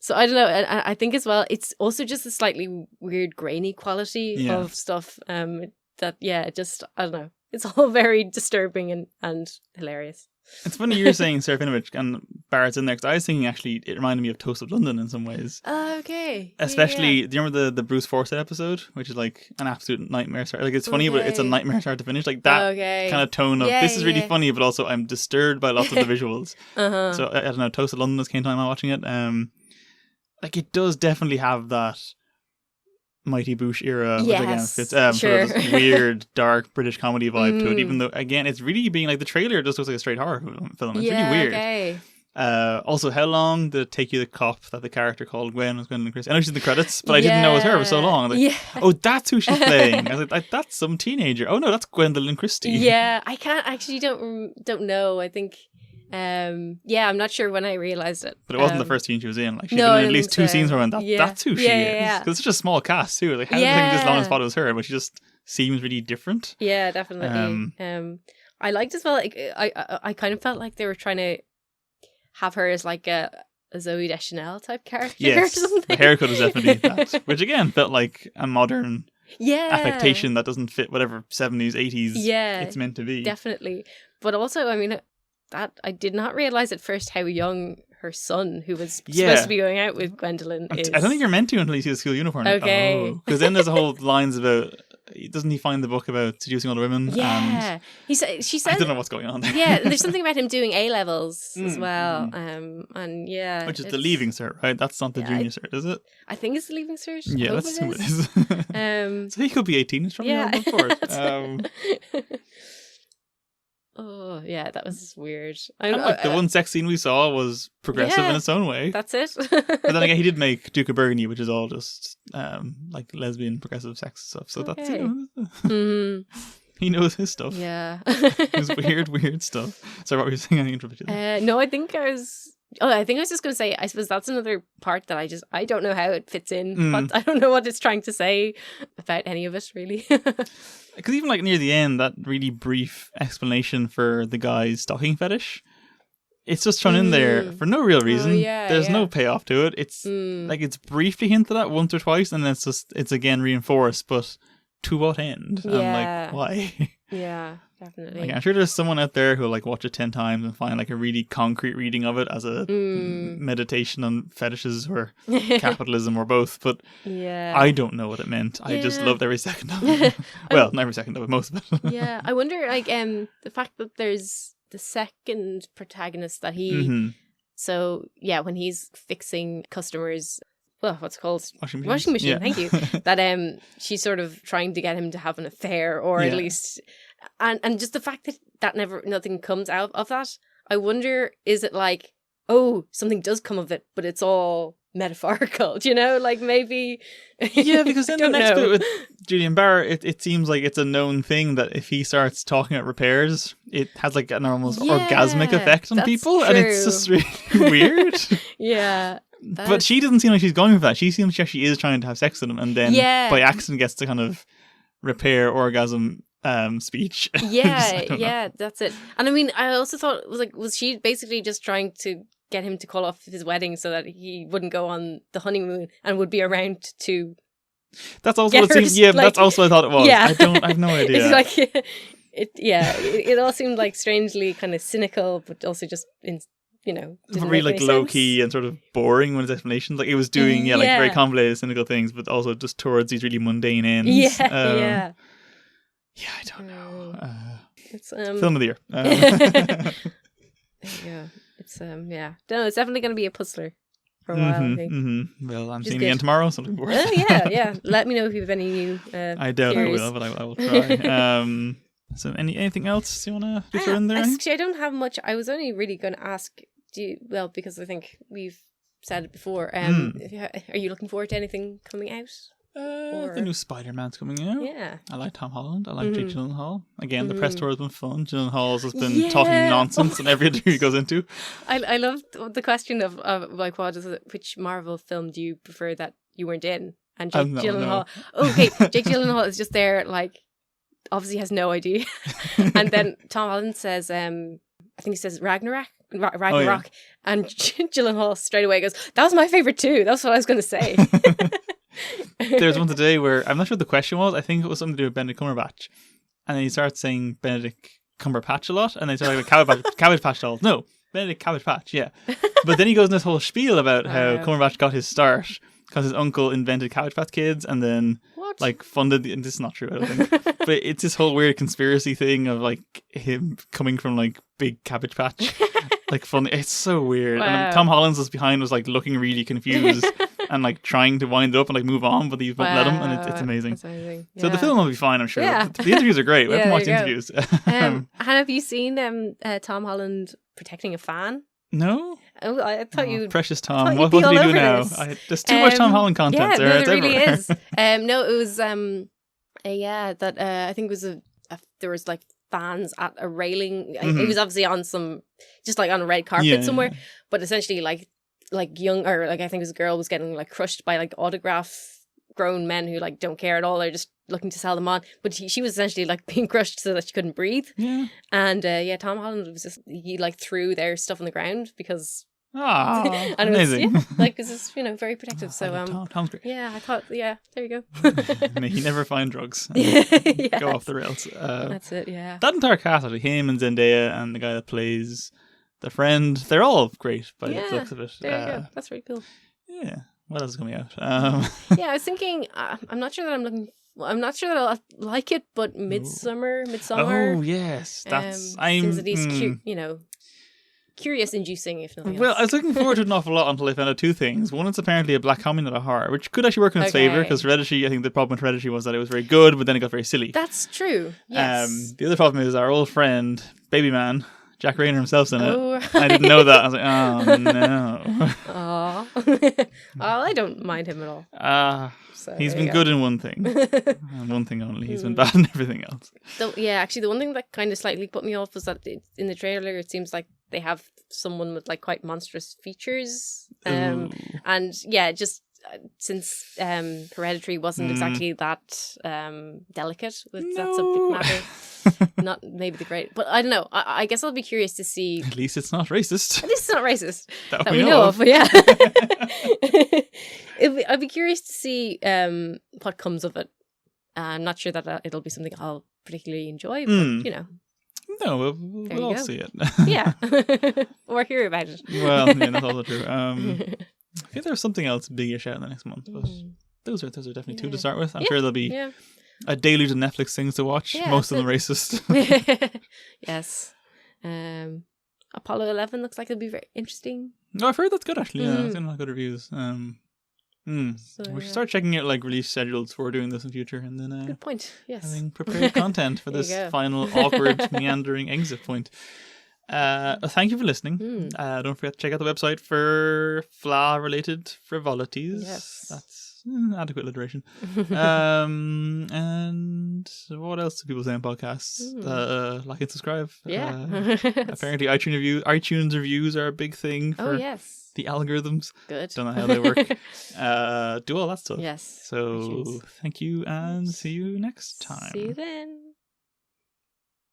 So I don't know. I think as well, it's also just a slightly weird grainy quality of stuff. That just I don't know. It's all very disturbing and hilarious. It's funny you're saying Serafinowicz and Barrett's in there, because I was thinking actually it reminded me of Toast of London in some ways. Okay. Especially, do you remember the Bruce Forsyth episode, which is like an absolute nightmare start? Like, it's funny, but it's a nightmare start to finish. Like that kind of tone of this is really funny, but also I'm disturbed by lots of the visuals. So I don't know, Toast of London this came time I'm watching it. Like it does definitely have that Mighty Boosh era, which again fits sort of this weird, dark British comedy vibe to it, even though again it's really being like the trailer just looks like a straight horror film. It's really weird. Okay. Also, how long did it take you to cop that the character called Gwen was Gwendolyn Christie? I know she's in the credits, but I didn't know it was her for so long. Like, oh, that's who she's playing. I was like, that's some teenager. Oh no, that's Gwendolyn Christie. Yeah, I can't actually don't know. I think I'm not sure when I realised it. But it wasn't the first scene she was in. Like she'd been in at least 2 scenes where I went, that's who she is. Because it's such a small cast too. Like how did I think this long as thought it was her, but she just seems really different. Yeah, definitely. I liked as well. Like I kind of felt like they were trying to have her as like a Zooey Deschanel type character or something. The haircut is definitely that, which again felt like a modern affectation that doesn't fit whatever 70s, 80s it's meant to be. Definitely. But also, I mean, that I did not realise at first how young her son, who was supposed to be going out with Gwendolyn, is. I don't think you're meant to until you see the school uniform. Okay. Because then there's a whole lines about, doesn't he find the book about seducing older women? Yeah. She said, I don't know what's going on there. Yeah, there's something about him doing A-levels as well. Which is the Leaving Cert, right? That's not the Junior Cert, is it? I think it's the Leaving Cert. Yeah, that's assume it is. So he could be 18. He's probably on for it. Oh, yeah, that was weird. The one sex scene we saw was progressive in its own way. That's it. But then again, he did make Duke of Burgundy, which is all just like lesbian progressive sex stuff. So that's he knows his stuff. Yeah. His weird stuff. So what were you saying? I interrupted you. No, I think I was just going to say, I suppose that's another part that I don't know how it fits in, but I don't know what it's trying to say about any of it, really. Because even like near the end, that really brief explanation for the guy's stocking fetish, it's just thrown in there for no real reason. There's no payoff to it. It's like it's briefly hinted at once or twice, and then it's again reinforced, but to what end? Yeah. And like, why? Yeah, definitely. Like, I'm sure there's someone out there who'll like watch it 10 times and find like a really concrete reading of it as a meditation on fetishes or capitalism or both. But I don't know what it meant. I just loved every second of it. Well, not every second of it, most of it. Yeah, I wonder like the fact that there's the second protagonist that he. So yeah, when he's fixing customers. Well, what's it called? Washing machine. Thank you. That she's sort of trying to get him to have an affair, or at least and just the fact that nothing comes out of that, I wonder, is it like, oh, something does come of it, but it's all metaphorical, you know, like maybe. Yeah, because in the next know. bit with Julian Barr, it seems like it's a known thing that if he starts talking about repairs, it has like an almost orgasmic effect on that's people, and it's just really weird. Yeah. But she doesn't seem like she's going for that. She seems like she is trying to have sex with him, and then by accident gets to kind of repair orgasm speech. Yeah, that's it. And I mean, I also thought it was like, was she basically just trying to get him to call off his wedding so that he wouldn't go on the honeymoon and would be around to. That's also what it seems. Yeah, like, that's also what I thought it was. Yeah. I have no idea. It's like it all seemed like strangely kind of cynical, but also just really like low key and sort of boring when his explanations. Like it was doing like very convoluted, cynical things, but also just towards these really mundane ends. Yeah, I don't know. It's film of the year. Yeah, it's No, it's definitely going to be a puzzler for a while. I think. Well, I'm seeing it again tomorrow, so I'm looking forward. Yeah. Let me know if you have any new. I doubt I will, but I will try. So anything else you want to throw in there? Actually, I don't have much. I was only really going to ask. Because I think we've said it before. Are you looking forward to anything coming out? The new Spider-Man's coming out. Yeah. I like Tom Holland. I like Jake Gyllenhaal. Again, the press tour has been fun. Gyllenhaal has been talking nonsense in every interview he goes into. I love the question of like, which Marvel film do you prefer that you weren't in? And Jake Gyllenhaal. No. Okay, Jake Gyllenhaal is just there, like, obviously has no idea. And then Tom Holland says, I think he says Ragnarok. And Gyllenhaal straight away goes, that was my favourite too. That's what I was going to say. There's one today where I'm not sure what the question was. I think it was something to do with Benedict Cumberbatch, and then he starts saying Benedict Cumberpatch a lot, and then he starts like Cabbage Patch dolls. No, Benedict Cabbage Patch, yeah. But then he goes in this whole spiel about how Cumberbatch got his start because his uncle invented Cabbage Patch Kids, and then like funded. And this is not true, I don't think. But it's this whole weird conspiracy thing of like him coming from like big Cabbage Patch. Like funny, it's so weird. Wow. And Tom Holland's was behind was like looking really confused and like trying to wind it up and like move on, but he won't let him, and it's amazing. That's amazing. Yeah. So the film will be fine, I'm sure. Yeah. The interviews are great. We haven't watched the interviews. Have you seen Tom Holland protecting a fan? No. Oh, I thought you precious Tom. What did he do now? There's too much Tom Holland content. Yeah, there really is. No, it was I think it was there was like fans at a railing. It was obviously on just like on a red carpet somewhere, but essentially like young, or like I think this girl was getting like crushed by like autograph grown men who like don't care at all. They're just looking to sell them on, but she was essentially like being crushed so that she couldn't breathe. And Tom Holland was just, he like threw their stuff on the ground because and amazing. It was, like, this is very protective. So Tom's great. Yeah, I thought, there you go. May he never find drugs. Go off the rails. That's it. Yeah. That entire cast, actually, him and Zendaya and the guy that plays the friend, they're all great by the looks of it. There you go. That's really cool. Yeah. What else is coming out? Yeah, I was thinking. I'm not sure that I'm not sure that I'll like it, but Midsummer. Oh yes, seems at least curious inducing, if nothing else. Well, I was looking forward to it an awful lot until I found out two things. One, it's apparently a black comedy, not a horror, which could actually work in its favour, because Hereditary, I think the problem with Hereditary was that it was very good, but then it got very silly. That's true. Yes. The other problem is our old friend, Baby Man, Jack Rayner himself's in it. Right. I didn't know that. I was like, oh no. Oh, I don't mind him at all. He's been good in one thing. And one thing only. He's been bad in everything else. Actually, the one thing that kind of slightly put me off was that in the trailer, it seems like they have someone with like quite monstrous features. And yeah, just since Hereditary wasn't exactly that delicate with that subject matter. Not maybe the great, but I don't know. I guess I'll be curious to see. At least it's not racist. At least it's not racist that we know of. But yeah, I'd be curious to see what comes of it. I'm not sure that it'll be something I'll particularly enjoy, but No, we'll all see it. Yeah, or hear about it. Well, yeah, that's also true. I think there's something else big-ish out in the next month, but those are definitely two to start with. I'm sure there'll be a deluge of Netflix things to watch. Most of them racist. Yes. Apollo 11 looks like it'll be very interesting. No, I've heard that's good actually. Yeah, I've seen a lot of good reviews. So, We should start checking out like release schedules for doing this in future, and then Good point. Yes. having prepared content for There you this go. final awkward meandering exit point. Thank you for listening. Don't forget to check out the website for flaw related frivolities. Yes. That's adequate alliteration. And what else do people say on podcasts? Like and subscribe. Yeah. Apparently iTunes reviews are a big thing for Oh, yes. the algorithms. Good. Don't know how they work. Do all that stuff. Yes. So iTunes. thank you and see you next time. See you then.